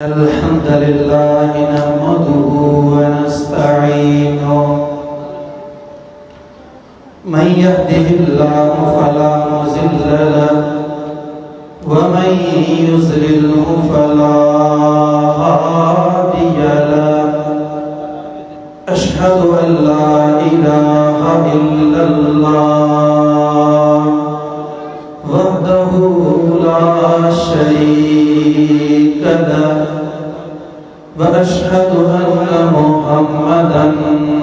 الحمد لله نحمده ونستعينه من يهده الله فلا مضل له ومن يضلله فلا هادي له أشهد أن لا إله إلا الله وحده لا شريك له وأشهد أن محمدا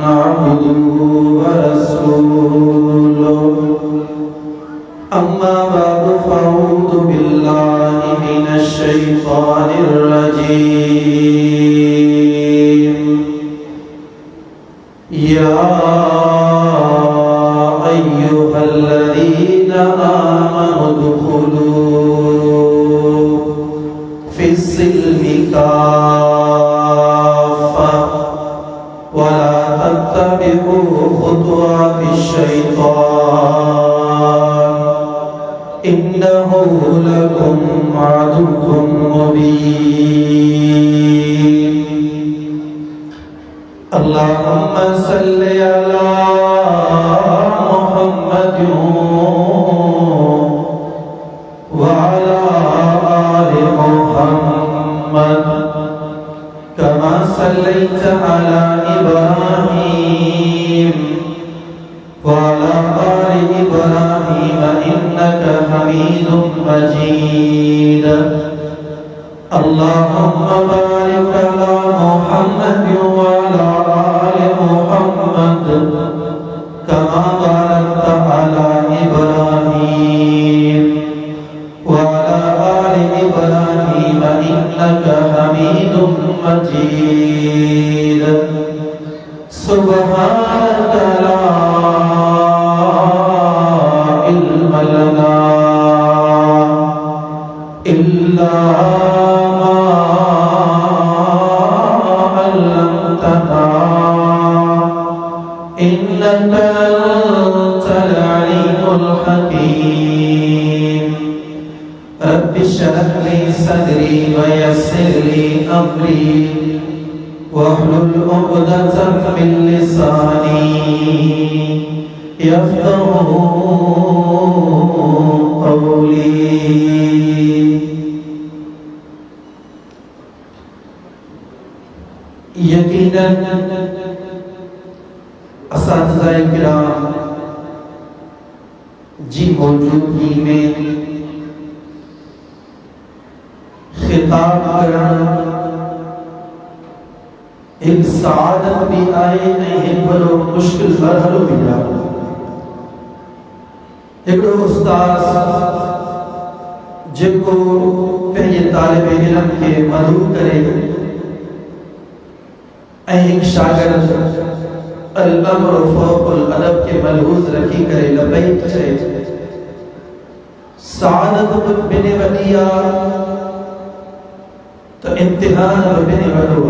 عبده ورسوله أما بعد فأعوذ بالله من الشيطان الرجيم يا أيها الذين آمنوا ادخلوا في السلم كافة ولا تتبعوا خطوات الشيطان إنه لكم عدو مبين اللهم صل على محمد وعلى آل محمد كما صليت على إبراهيم وعلى آل إبراهيم إنك حميد مجيد اللهم بارك على محمد وعلى آل محمد كما باركت على إبراهيم وعلى آل إبراهيم إنك حميد مجيد سبحانك لا علم لنا إلا ما علمتنا إنك أنت العليم الحكيم رب اشرح لي صدري ويسر لي أمري واحلل عقدة من لساني يفقهوا قولي यकीनन असातिज़ाए किराम जी मौजूदगी में खिताब करना एक सादत भी आए नहीं बड़ो मुश्किल मरहलो भी जाओ एक उस्ताद जिनको पंहिंजे तालिब इल्म के मदऊ करे एक शागिर्द अल-अम्र फौक़ुल अदब के मलहूज़ रखी करे लबैक चए सादत बिन वलिया तो इम्तिहान बिन वलो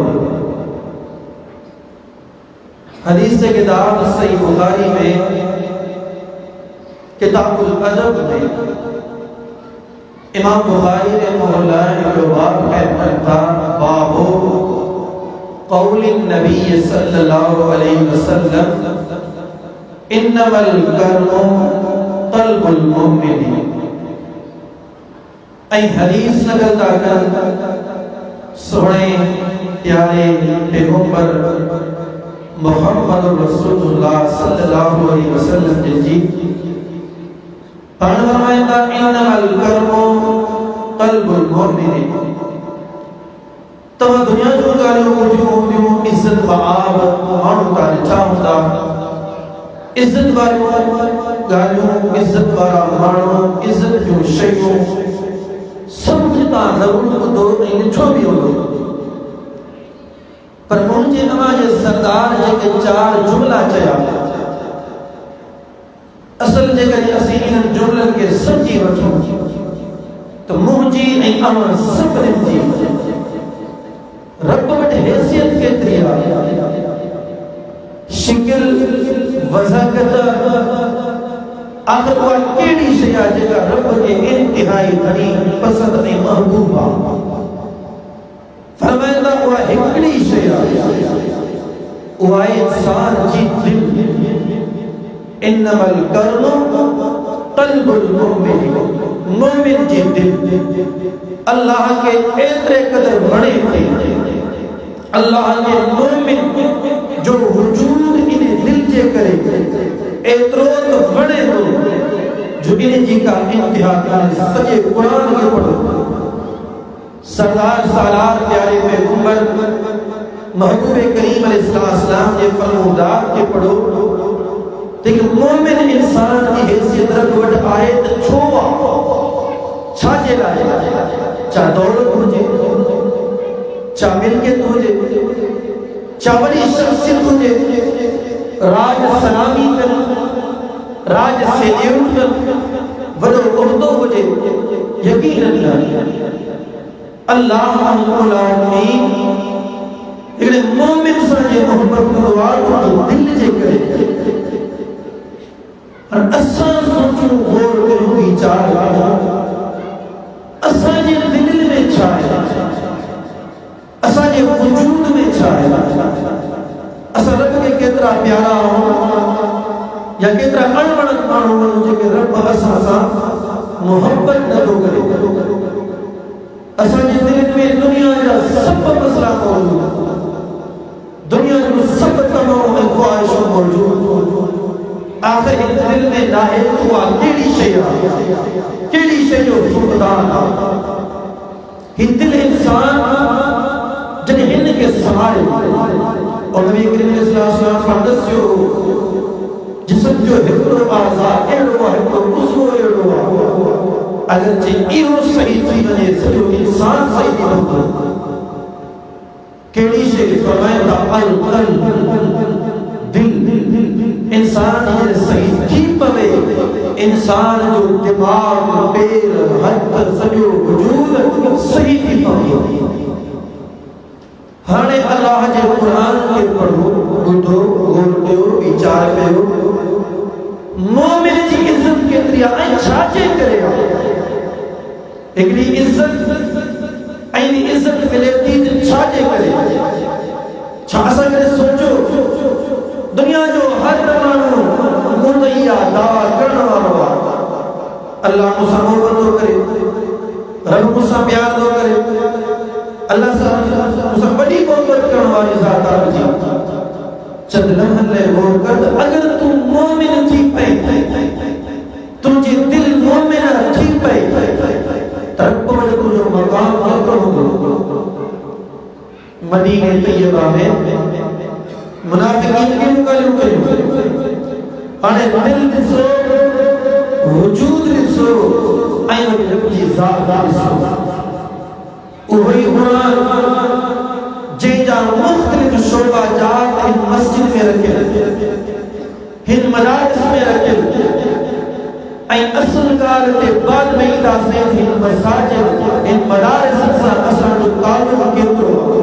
हदीस से किताब सही बुखारी में किताबुल अदब में इमाम बुखारी ने रहमहुल्लाह ने बाब है बाबो कौल नबी सल्लल्लाहु अलैहि वसल्लम इन्नमल कर्मु क़ल्बुल मुमिन ऐ हदीस नकल कर सोने प्यारे पैगंबर मुहम्मद रसूलुल्लाह सल्लल्लाहु अलैहि वसल्लम जी फरमाया इन्नमल कर्मु क़ल्बुल मुमिन तो दुनिया जो गालियों जो इज्जत बाब मानू का चाहता इज्जत वालों गालियों इज्जत वाला मानू इज्जत जो शयूं समझता जरूर दो इन छो भी हो पर मुझे नमाज सरदार है कि चार जुमला चया असल जगह असी इन जुमलन के समझी वठो तो मुझी ऐं अमर सभनी जी रब वट हैसियत केतरी आहे शिकिल वज़ाकत आखिर वो केड़ी शय आहे जेका रब के इंतहाई घणी पसंद ऐं महबूब आहे फरमाइंदा हुआ हिकड़ी शय उहा इंसान जी दिल इन्नमल कर्म कल्बुल मोमिन मोमिन जी दिल अल्लाह के एतरे कदर बने थे अल्लाह के मोमिन जो वजूद इन्हें दिल जे करे एतरो तो बने तो जो इन्हें जी का इंतहा करे सजे कुरान के पढ़ो सरदार सालार प्यारे पैगंबर महबूब करीम अलैहिस्सलाम के फरमादार के पढ़ो लेकिन मोमिन इंसान की हैसियत रख वट आए तो छोवा छाजे लाए चा दौलत हुजे चा मिल्कियत हुजे चा वड़ी शख्सियत हुजे राज सलामी कर राज सेल्यूट कर वडो उर्दो हुजे यकीनन अल्लाह रब्बुल आलमीन इकड़े मोमिन सां जे मोहब्बत को दुआ दिल जे करे और असां सोचूं गौर करूं विचार असां जे दिल में छा है असां जे वजूद में छा है असां रब के केतरा प्यारा हो या केतरा अणवणत माण्हू जेके रब असां सां मोहब्बत नथो करे असां जे दिल में दुनिया जा सब मसला मौजूद दुनिया जो सब तमाम ख्वाहिशों मौजूद आखिर दिल में नाहे हुआ केड़ी शय जो सुल्तान ही दिल इंसान जब हिन के सहारे और नबी करीम सल्लल्लाहु अलैहि वसल्लम फरमायो जिस्म जो हिकड़ो आज़ाद एड़ो है तो उसको एड़ो अगर जे इहो सही थी वने सॼो इंसान सही थी वने केड़ी शय फरमाइंदा अल दिल इंसान ये सही थी पवे इंसान जो दिमाग पैर हथ सॼो वजूद सही थी पवे हाणे अल्लाह जे कुरान के पढ़ो ॿुधो गौर कयो वीचार कयो मोमिन जी इज्जत केतरी आहे ऐं छा जे करे हिकड़ी इज्जत ऐं इज्जत मिले थी छा जे करे छा असां करे सोचो दुनिया जो हर माण्हू मुदईया दावा करण वारो आहे अल्लाह मूंसां मोहब्बत थो करे रब मूंसां प्यार थो करे अल्लाह सां मूंसां वॾी मोहब्बत करण वारी ज़ात आहे जी चंद लम्हनि लाइ गौर कर अगर तू मोमिन थी पए तुंहिंजी दिल मोमिन थी पए त रब वटि तुंहिंजो मक़ाम केतिरो हूंदो मदीने तैयबा में मुनाफिकीन किन कयो हाणे दिल ॾिसो वजूद ॾिसो ऐं रब जी ज़ात ॾिसो उहो ई क़ुरान जंहिंजा मुख़्तलिफ़ शोबा जात हिन मस्जिद में रखियल हिन मदारिस में रखियल ऐं असुल ॻाल्हि ते बाद में ईंदासीं हिन मसाजिद हिन मदारिस सां असांजो तालुक़ केतिरो आहे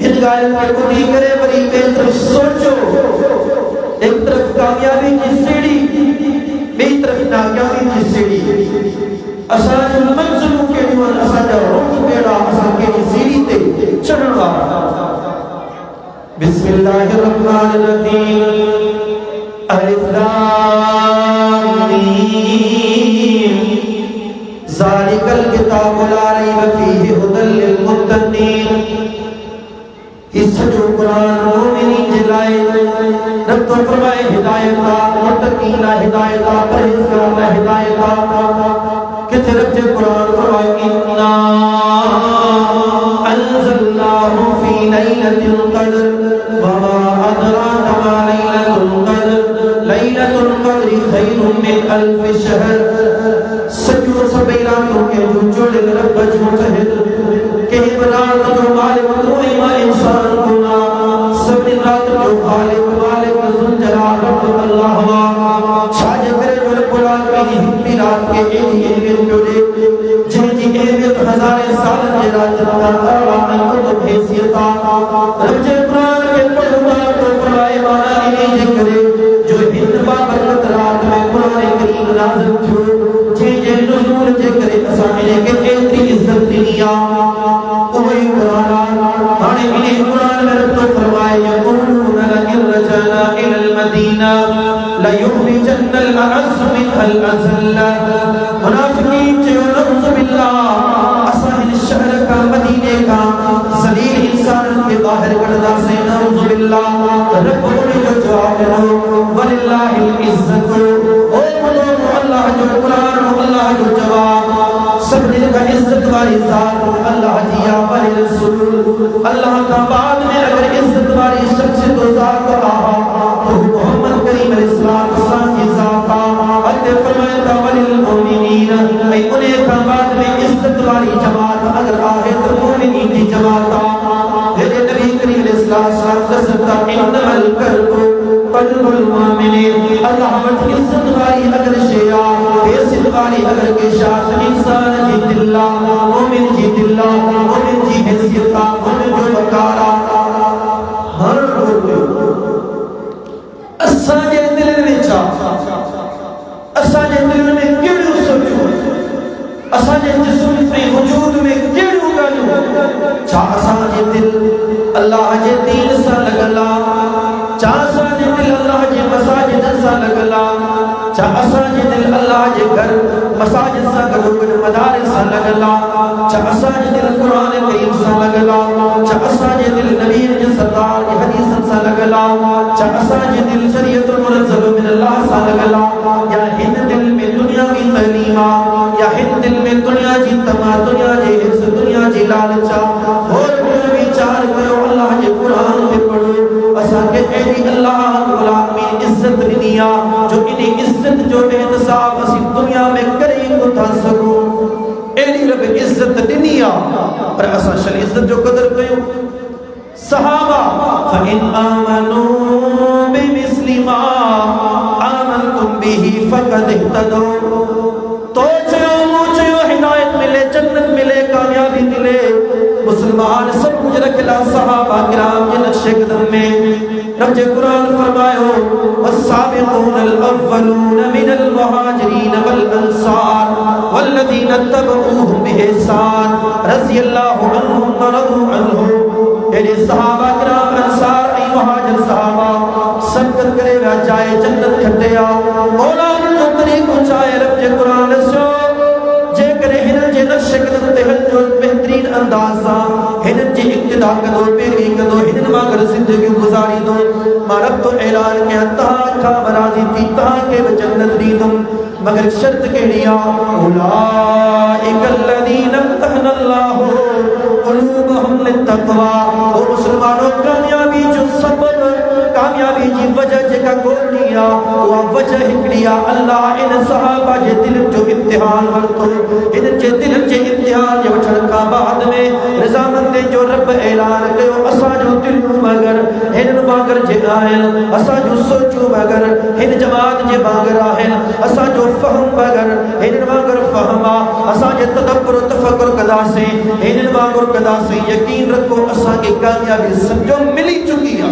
इन गायन के ॿुधी करे वरी ॿिए तरफ़ सोचो एक तरफ़ कामयाबी की सीढ़ी ॿी तरफ़ नाकामी की सीढ़ी असांजो मंज़िलूं कहिड़ियूं आहिनि असांजा रुख कहिड़ा असां कहिड़ी सीढ़ी ते चढ़ण वारा बिस्मिल्लाहिर्रहमानिर्रहीम अलिफ लाम मीम ज़ालिकल किताबु ला रैब फीहि हुदल लिल मुत्तक़ीन इस जो कुरान मोमिनी जलाए रब तो फरमाए हिदायत मुत्तकीन हिदायत परहेज़गार हिदायत किथे रब जो कुरान फरमाए इन्ना अंज़लनाहु फी लैलतिल क़द्र वमा अदराका मा लैलतुल क़द्र खैरुम मिन अल्फ शहर सजो सबैला के जो जोड़ रब जो तहत के बनार जो मालिक तो इंसान को ना सब रात जो खालिक मालिक जुल जलाल रब अल्लाह छाज करे जो कुरान की हिम्मी रात के एरिए जो दे जिनकी अहमियत हजारे साल के रात अल्लाह ने तो हैसियत रब जे कुरान के पढ़ना तो फरमाए माना इन्हीं करे जो हिंद बाबरकत रात में कुरान करीम नाज़िल थियो जे नुज़ूल जे करे असां के एतरी इज्जत दिनिया कोई कुरान हाने इन्हें कुरान में रब तो फरमाए यक़ूलून लइन रजअना इलल मदीना लयुखरिजन्नल अअज़्ज़ मिनल अज़ल्ल मुनाफिकीन जो नऊज़ बिल्लाह असाहिल शहर का मदीने का ज़लील इंसान के बाहर करदा से नऊज़ बिल्लाह रब ने जो जवाब दिया वलिल्लाहिल इज़्ज़तु ओ अल्लाह जो कुरान अल्लाह जो जवाब सब जगह इज्जत वाली जात अल्लाह जी या वाले रसूल अल्लाह का बाद में अगर इज्जत वाली शख्स तो जात रहा तो मोहम्मद करीम अलैहिस्सलाम की जात अल्लाह फरमाता वलिल मोमिनीन ऐ उन्हें का बाद में इज्जत वाली जमात अगर आए तो मोमिनीन की जमात मेरे नबी करीम अलैहिस्सलाम दसता इन्नल कर्बु कल्बुल मोमिनीन अल्लाह की इज्जत वाली अगर शेया बेइज्जत वाली अगर के साथ इंसान जी दिल्ला मोमिन जी दिल्ला मोमिन जी हैसियत मोमिन जो वकारा हर असा जे दिल में केड़ो सोचो असा जे जिस्म में वजूद में केड़ो गालो छा असा जे दिल अल्लाह जे दीन सा लगला छा असा जे दिल अल्लाह जे मसाजिद सा लगला छा असा जे दिल अल्लाह जे घर मसाजिद सा गडोगड मदारिस सा लगला छा असा जे दिल कुरान करीम सा लगला छा असा जे दिल नबी जे सरदार की हदीस सा लगला छा असा जे दिल शरीयतुल मुनज़्ज़ल मिन अल्लाह सा लगला या हिन दिल में दुनियावी तलीमा या हिन दिल में दुनिया जी तमा दुनिया जे हिस्स दुनिया जी लालचा और विचार कयो अल्लाह जे कुरान में पढ़ो असा के एडी अल्लाह रब्बुल आलमीन इज्जत दिनिया जो इने इज्जत जो एहतसाब असी दुनिया में करे को था सको एडी रब इज्जत दिनिया पर असा शल इज्जत जो कदर कयो सहाबा फइन आमनू बिमिस्लि मा आमनतुम बिही फक़द इहतदौ तो चयो हिदायत मिले जन्नत मिले कामयाबी मिले मुसलमान सब कुछ रखला सहाबा किराम के नक्शे कदम में रब जे कुरान फरमायो वस्साबिकूनल अव्वलून मिनल मुहाजिरीन वल अंसार वल्लज़ीना तबऊहुम बिइहसान रज़ियल्लाहु अन्हुम व रज़ू अन्हु ए सहाबा किराम अंसार ए मुहाजिर सहाबा सबकत करे वा जाए जन्नत खटिया मौला जो तरीको चाहे रब जे कुरान सो जे करे हिन जे नक्शे कदम ते हल जो बेहतरीन अंदाज सा हिन जे इक्तिदा कदो पेरी कदो हिन वांगर जिंदगी गुजारी दो मारब तो ऐलान के ता का बराजी थी ता के जन्नत दी तुम मगर शर्त केड़िया उलाइकल्लज़ीना तहनल्लाहु क़ुलूबहुम लित्तक़वा ओ मुसलमानों कामयाबी जो सबब कामयाबी जी वजह जेका गोलिया वो वजह हिकड़िया अल्लाह इन सहाबा जे दिल जो इम्तिहान वरतो इन जे दिल जे इम्तिहान जे वठण का बाद में रजामंद जो रब ऐलान कयो असा जो दिल मगर हिन वांगर जे आहिन असा जो सोचो मगर हिन जमात जे वांगर आहिन असा जो फहम मगर हिन वांगर फहमा असा जे तदब्बर तफक्कुर कदा से हिन वांगर कदा से यकीन रखो असा के कामयाबी समझो मिली चुकी है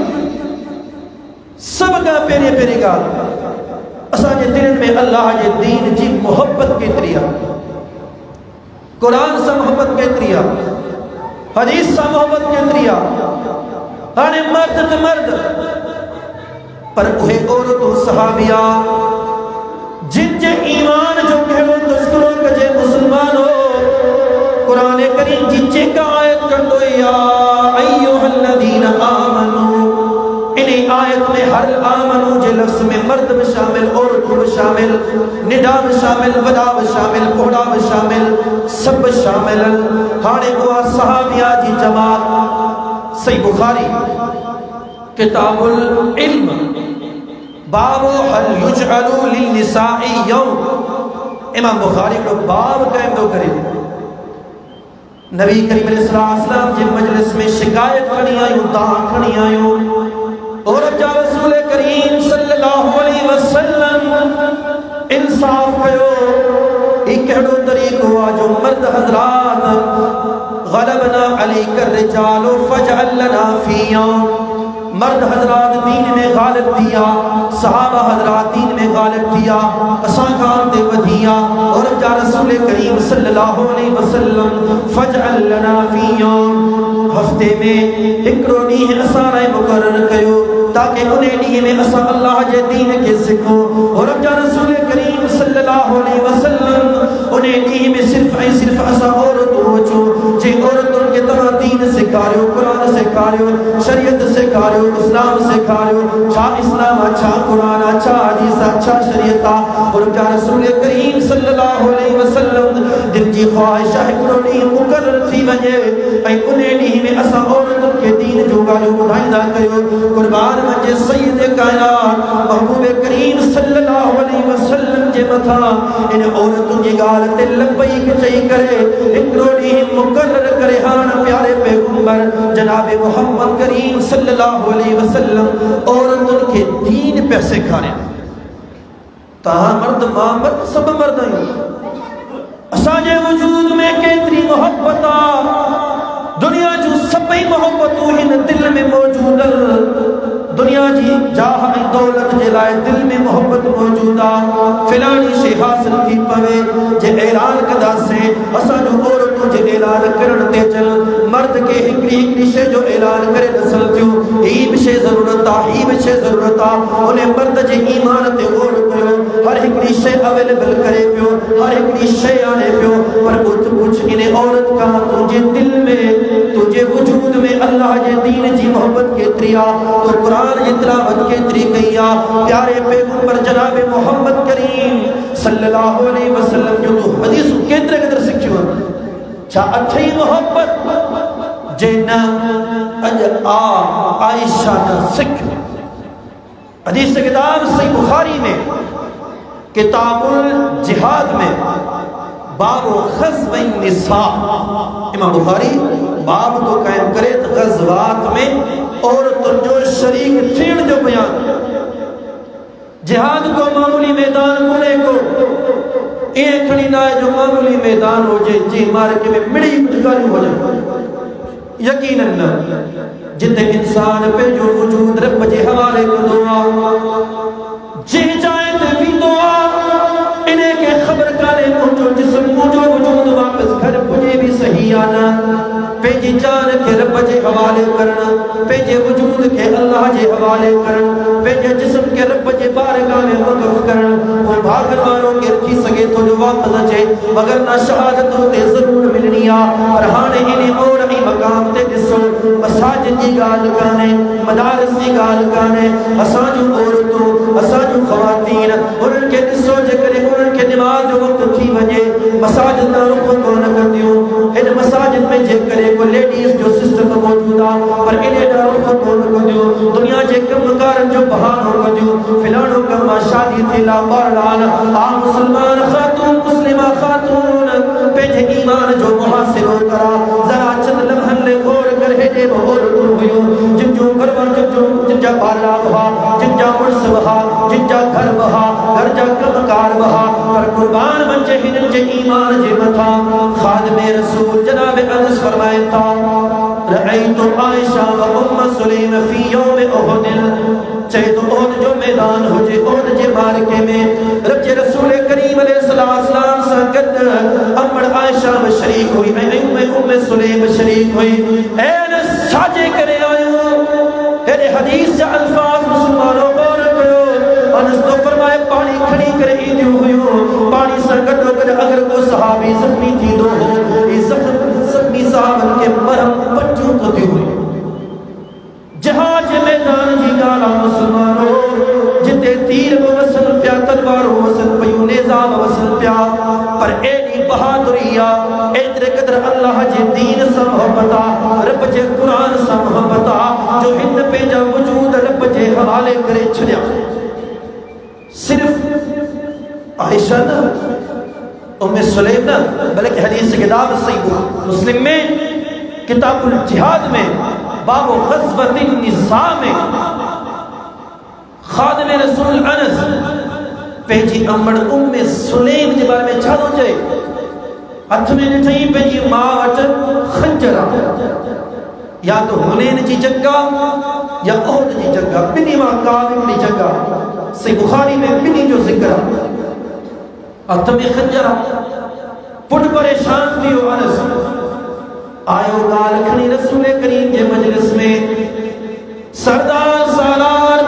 सब का पेरे पेरे गाल असा जे दिल में अल्लाह जे दीन जी मोहब्बत केतरी है कुरान से मोहब्बत केतरी है हदीस से मोहब्बत केतरी है हाने मर्द ते मर्द पर उहे औरतों सहाबिया जिन जे ईमान जो कहलो तस्करो कजे मुसलमान हो कुरान करीम जी जेका आयत कर दो या अय्युहल्लज़ीना आमनू इन आयत में हर आमनू जे लफ्ज में मर्द में शामिल औरत में शामिल निदा में शामिल वदा में शामिल कोड़ा में शामिल सब शामिल हाने हुआ सहाबिया जी जमात सही बुखारी किताबुल इल्म बाबु हल युजअलु लिन्निसाई यौम इमाम बुखारी को बाब कायम तो करे नबी करीम अलैहिस्सलाम जे मजलिस में शिकायत खणी आयो दाह खणी आयो और जा रसूल करीम सल्लल्लाहु अलैहि वसल्लम इंसाफ कयो ई केड़ो तरीको आ जो मर्द हजरात गलबना अलैका रिजाल फजअल लना फी मर्द हजरात दीन में गालिब दिया, सहाबा हजरात दीन में गालिब दिया, असा खान दे वधिया और जा रसूल करीम सल्लल्लाहु अलैहि वसल्लम फजअल लना फी यौम हफ्ते में हिकड़ो ॾींहुं असां लाइ मुक़ररु कयो ताकि उन्हें ॾींहं में असां अल्लाह जे दीन खे सिखो। और जा रसूल करीम सल्लल्लाहु अलैहि वसल्लम उन्हें ॾींहं में सिर्फ असां औरतूं अचो जे औरतुनि खे तव्हां दीन सेखारियो, क़ुरान सेखारियो, शरीयत सेखारियो, इस्लाम सेखारियो, छा इस्लाम छा क़ुरान छा हदीस छा शरीयत। और जा रसूल करीम सल्लल्लाहु अलैहि वसल्लम दिल जी ख्वाहिश हिकड़ो ॾींहुं मुक़ररु थी वञे ऐं उन्हें ॾींहं में असां औरतुनि खे दीन जो ॻाल्हियूं ॿुधाईंदा कयो। कुर्बान वञे सय्यद कायनात महबूब करीम सल्लल्लाहु अलैहि वसल्लम जे मथां इन औरतुनि जी ॻाल्हि ते लबैक चई करे हिकड़ो ॾींहुं मुक़ररु करे हाण प्यारे पैगंबर जनाब मोहम्मद करीम सल्लल्लाहु अलैहि वसल्लम औरतुनि खे दीन पिया सेखारिन। तहां मर्द मां मर्द सब मर्द आहियूं, असांजे वजूद में केतिरी मोहब्बत आ, दुनिया जूं सभई मोहब्बतूं हिन दिल में मौजूद। दुनिया जी जाह ऐं दौलत जे लाइ दिल में मोहब्बत मौजूद आ। फिलानी शइ हासिल थी पवे जे ऐलान कंदासीं असांजो औरतूं जे ऐलान करण ते चल मर्द खे हिकड़ी शइ जो ऐलान करे नसल थियो ही बि शइ ज़रूरत आ, ही बि शइ ज़रूरत आ, उन मर्द जे ईमान ते गौर कयो, हर हिकड़ी शइ अवेलेबल करे पियो, हर हिकड़ी शइ आणे पियो। पर कुछ इन औरत का तुझे दिल में तुझे वजूद में अल्लाह जे दीन जी मोहब्बत केतरी आ, तो कुरान जी तिलावत केतरी कई आ। प्यारे पैगंबर जनाब मोहम्मद करीम सल्लल्लाहु अलैहि वसल्लम जो तो हदीस केतरे सिखियो छा अथई मोहब्बत जे न अज आयशा न सिख। हदीस किताब सही बुखारी में किताबुल जिहाद में बाबो ग़ज़वा निसा इमाम बुखारी बाब तो कायम करे तो ग़ज़वात में औरतुन जो शरीक थियण जो बयान। जिहाद को मामूली मैदान कोने को ये खड़ी ना जो मामूली मैदान हो जे जी मार्के में मिड़ी गाली हो जाए यकीनन न जिते इंसान पे जो वजूद रब जे हवाले कंदो आ जे जाए ते वींदो आ इने के खबर काने मुंजो जिस्म मुंजो वजूद वापस घर पुजे भी सही आ ना पेजी जान के रब जे हवाले करना, पेजे वजूद के अल्लाह जे हवाले करना, पेजे जिस्म के रब जे बारगाह में वक़्फ करना। वो भागन वालों के रखी सके तो जो वापस अचे मगर ना शहादत ते जरूर मिलनी आ। पर हाने इने और ई मकाम ते दिसो मसाजिद जी गाल काने, मदारिस जी गाल काने, असाजू औरतों असाजू खवातीन उनन के दिसो जे करे उनन के नमाज जो वक्त थी वजे मसाजिद ना रुख कोन करदियो। इन मसाजिद में जे करे को लेडीज जो सिस्टम मौजूद आ पर इने ना रुख कोन करदियो। दुनिया जे कमकार जो बहानो करदियो फिलानो कमा शादी थी ला बरलान आ मुसलमान खातून मुस्लिमा खातून पेजे ईमान जो मुहासिरो करा जरा चंद लम्हन ले गौर कर हेडे और दूर हुयो जिन जो घरवा जिन जा बाला बहा जिन जा मुर्स बहा जिन जा घर बहा घर जा कमकार बहा पर कुर्बान बचे हिन जे ईमान जे मथा खादिम रसूल जनाब अनस फरमाए था रअयतु आयशा व उम्म सुलैम फी यौम उहुद चाहे तो ओहद जो मैदान हो जे ओहद जे मार्के में रब जे रसूल करीम अलैहिस्सलाम सा गद अम्मड़ आयशा में शरीक हुई ऐ उम्म सुलैम शरीक हुई ए न साजे करे आयो तेरे हदीस से अल्फाज मुसलमानों गौर करो। अनस तो फरमाए पानी खड़ी करे इंदियो हुयो पानी सा गडो गड अगर को सहाबी जख्मी थी दो हो इस जख्मी साहब के मरहम पट्टियों तो दी हुई जहाज मैदान जी गाला मुसलमानों जिते तीर वसल प्या तलवारों वसल पयूं निजाम वसल प्या पर एडी बहादुरिया एतरे कदर अल्लाह जे दीन सा मोहब्बता रब जे कुरान सा मोहब्बता जो हिंद पेजा वजूद रब जे हवाले करे छड़िया। सिर्फ आयशा ना उम्मे सुलैम ना बल्कि हदीस किताब सही मुस्लिम में किताबुल जिहाद में बाबो ग़ज़वतिन निसा में खादिम रसूल अनस पेजी अम्मड़ उम्मे सुलैम जे बारे में छा थो चए हथ में ॾिठई पंहिंजी मां वटि खंजर या तो हुनैन जी जंगा या उहद जी जंगा, बिनी मां काबिल जी जंगा सही बुखारी में बिनी जो जिक्र हथ में खंजर पुट परेशान थी अनस आयो गाल खणी रसूल करीम के मजलिस में सरदार सालार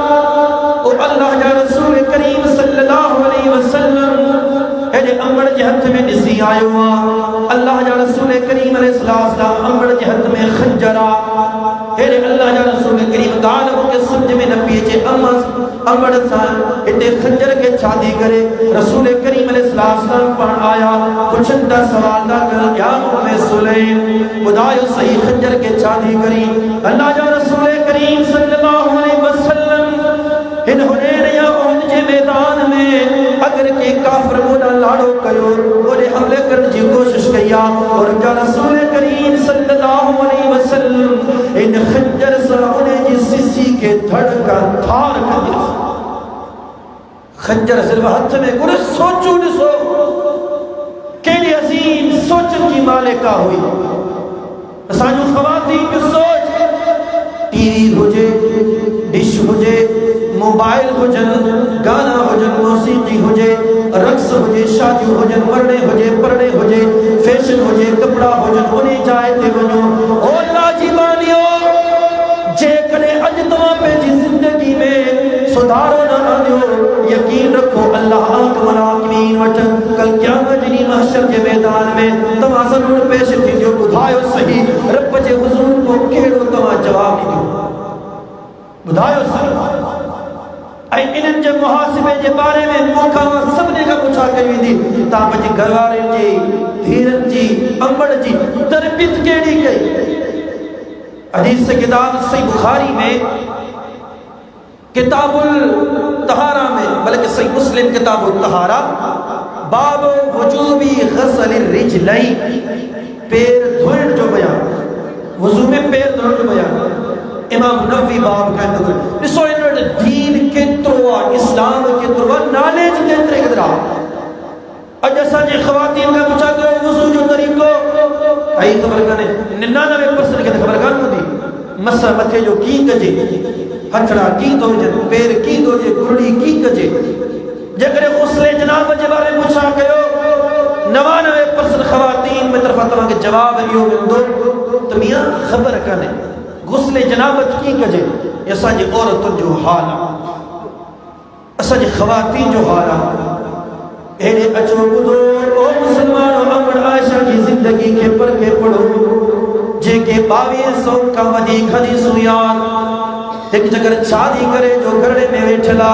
ओ अल्लाह जा रसूल करीम सल्लल्लाहु अलैहि वसल्लम एने अमड़ के हाथ में दिसी आयो अल्लाह जा रसूल करीम अलैहिस्सलाम अमड़ के हाथ में खंजरा एने अल्लाह जा रसूल करीम गाल के समझ में न पीचे अम्मा अमड़ सा इते खंजर के छादी करे रसूल करीम अलैहिस्सलाम पर आया पुछंदा सवाल दा कर या उम्मे सुलैम खुदायो सही खंजर के छादी करी अल्लाह जा रसूल करीम सल्लल्लाहु अलैहि वसल्लम इन हुनैन या उहद के मैदान में अगर के काफिर मोड़ा लाड़ो कयो ओरे हमले करने की कोशिश किया और जा रसूल करीम सल्लल्लाहु अलैहि वसल्लम इन खंजर से उन्हें जी सिसी के धड़ का धार कर दिया खंजर सिर्फ हाथ में गुरु सोचो दिसो केली अजीम सोचन की मालिका हुई असाजो खवातीन की सोच टीवी हुजे डिश हुजे मोबाइल हुजन गाना हुजन मौसीकी हुजे रक्स हुजे शादी हुजन मरने हुजे पढ़ने हुजे फैशन हुजे कपड़ा हुजन उन्हें जाए ते वनो ओ लाजीबानियो जे कने अज तवा पे जी जिंदगी में सुधारो न आयो यकीन रखो अल्लाह आक मलाकीन वट कल क़यामत दी महशर के मैदान में तवा जरूर पेश थी जो बुधायो सही रब जे हुजूर को केड़ो तवा जवाब दियो बुधायो सही आई इनन जे मुहासिबे जे बारे में मोखा सबने का पूछा कई दी ता बजी घरवारे जी धीरन जी अम्बड़ जी तरबियत केड़ी गई हदीस से किताब सही बुखारी में किताबुल तहारा में बल्कि सही मुस्लिम किताबुल तहारा बाब वजूबी गस्ल रिजलैन पैर धोने जो बयान वजू में पैर धोने जो बयान इमाम नबवी बाब कहते हैं इसो इन दीन केतरो इस्लाम केतरो नॉलेज केतरे केतरा अज असा जे खवातीन का पूछा करो वजू जो तरीको आई खबर कने 99% के खबर कान होती मसा मथे जो की कजे हथड़ा की तो जे पैर की तो जे गुरड़ी की कजे जगरे गुस्ले जनाब जे बारे पूछा कयो 99% खवातीन में तरफ तमा के जवाब यो दो तो मियां खबर कने गुस्ले जनाबत की कजे असा जी औरतुन जो हाल असा जी खवातीन जो हाल एने अचो बुदो ओ मुसलमानो अमर आयशा की जिंदगी के पर के पढ़ो जे के 2200 का वधिक हदीस याद एक जगह शादी करे जो घरड़े में वेठला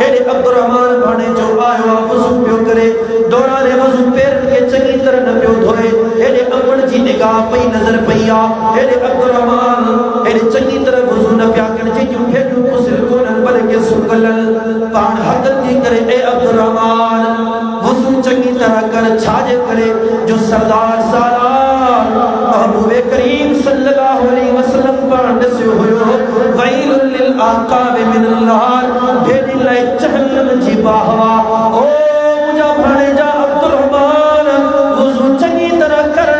एने अब्दुर्रहमान भाने जो आयो वजू पियो करे दौराने वजू पैर के चंगी तरह न पियो धोए एने अमर जी निगाह पई नजर पईया एने अब्दुर्रहमान एने चंगी तरह वजू न पिया कर जे जो फेडू मुसल कोन बल्कि सुकलन पान हद दी करे ए अब्दुर्रहमान वजू चंगी तरह कर छाजे करे जो सरदार सालार महबूब करीम सल्लल्लाहु अलैहि वसल्लम पर दस्यो होयो वैलुल लिल आकाब मिनल नार भेदी लाई जहन्नम जी बाहवा ओ मुजा भाने जा अब्दुर्रहमान वजू चंगी तरह कर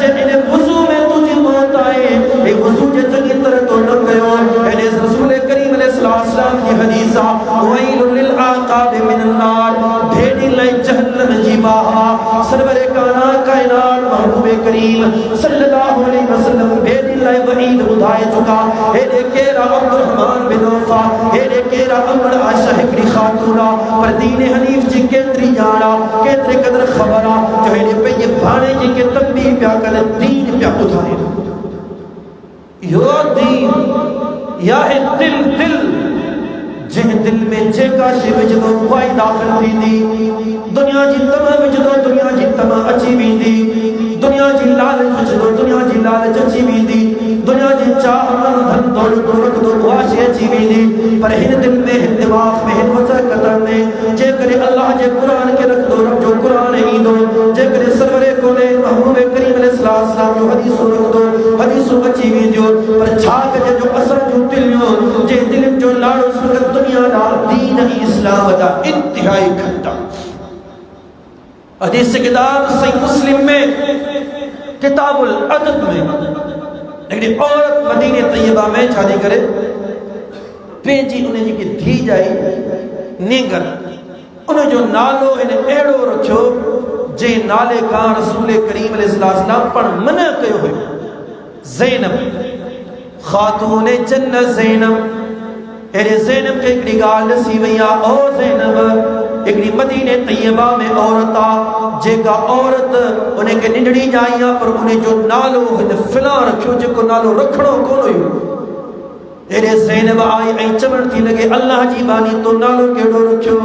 जे इने वजू में तुझे मौत आए ए वजू जे चंगी तरह तो न कयो एने रसूल करीम अलैहि सलाम की हदीसा वैलुल लिल आकाब मिनल नार भेदी लाई जहन्नम जी बाहवा सरवरे काना कायनात महबूब करीम सल्लल्लाहु अलैहि वसल्लम भेदी लाई वईद बुधाए चुका हे केरा अब्दुर्रहमान बिन औफा हे केरा अमर आयशा हिकड़ी खातूना पर दीन हनीफ जी केतरी जाना केतरे कदर खबरा जो हे पे ये भाने जी के तंबीह प्या कर दीन प्या बुधाए यो दीन या है दिल जिन दिल में जेका शिव जो वाई दाखिल थी दी दुनिया जी तमा विजदो दुनिया जी तमा अची वेंदी दुनिया जी लालच विजदो दुनिया जी लालच अची वेंदी दुनिया जी चाह धन दौलत रख दो ख्वाहिश अची वेंदी पर हिन दिल में हिन दिमाग में हिन वजह कदम में जे करे अल्लाह जे कुरान के रख दो रब जो कुरान ईंदो जे करे सरवरे कोने महबूब करीम अलैहिस्सलाम जो हदीस रख दो हदीस अची वेंदियो पर छा के जो असर जो दिलियो जे दिल जो लाड़ो सुगत दुनिया दा दीन इस्लाम दा इंतहाई घटा हदीस किताब सही मुस्लिम में किताबुल अदब में हिकिड़ी औरत मदीने तैयबा में शादी करे पंहिंजी उन जी धी जाई नींगर उन जो नालो इन अहिड़ो रखियो जे नाले खां रसूल करीम अलैहिस्सलाम पण मना कयो हुयो ज़ैनब खातून जन्नत ज़ैनब। अरे ज़ैनब खे हिकिड़ी ॻाल्हि ॾसी वई आहे ओ ज़ैनब हिकिड़ी मदीने तैयबा में औरत आहे जेका औरत उनखे निंढड़ी ॼाई आहे पर उन जो नालो हिन फिला रखियो जेको नालो रखणो कोन हुयो। अरे ज़ैनब आई ऐं चवण थी लॻे अल्लाह जी बानी तो नालो कहिड़ो रखियो।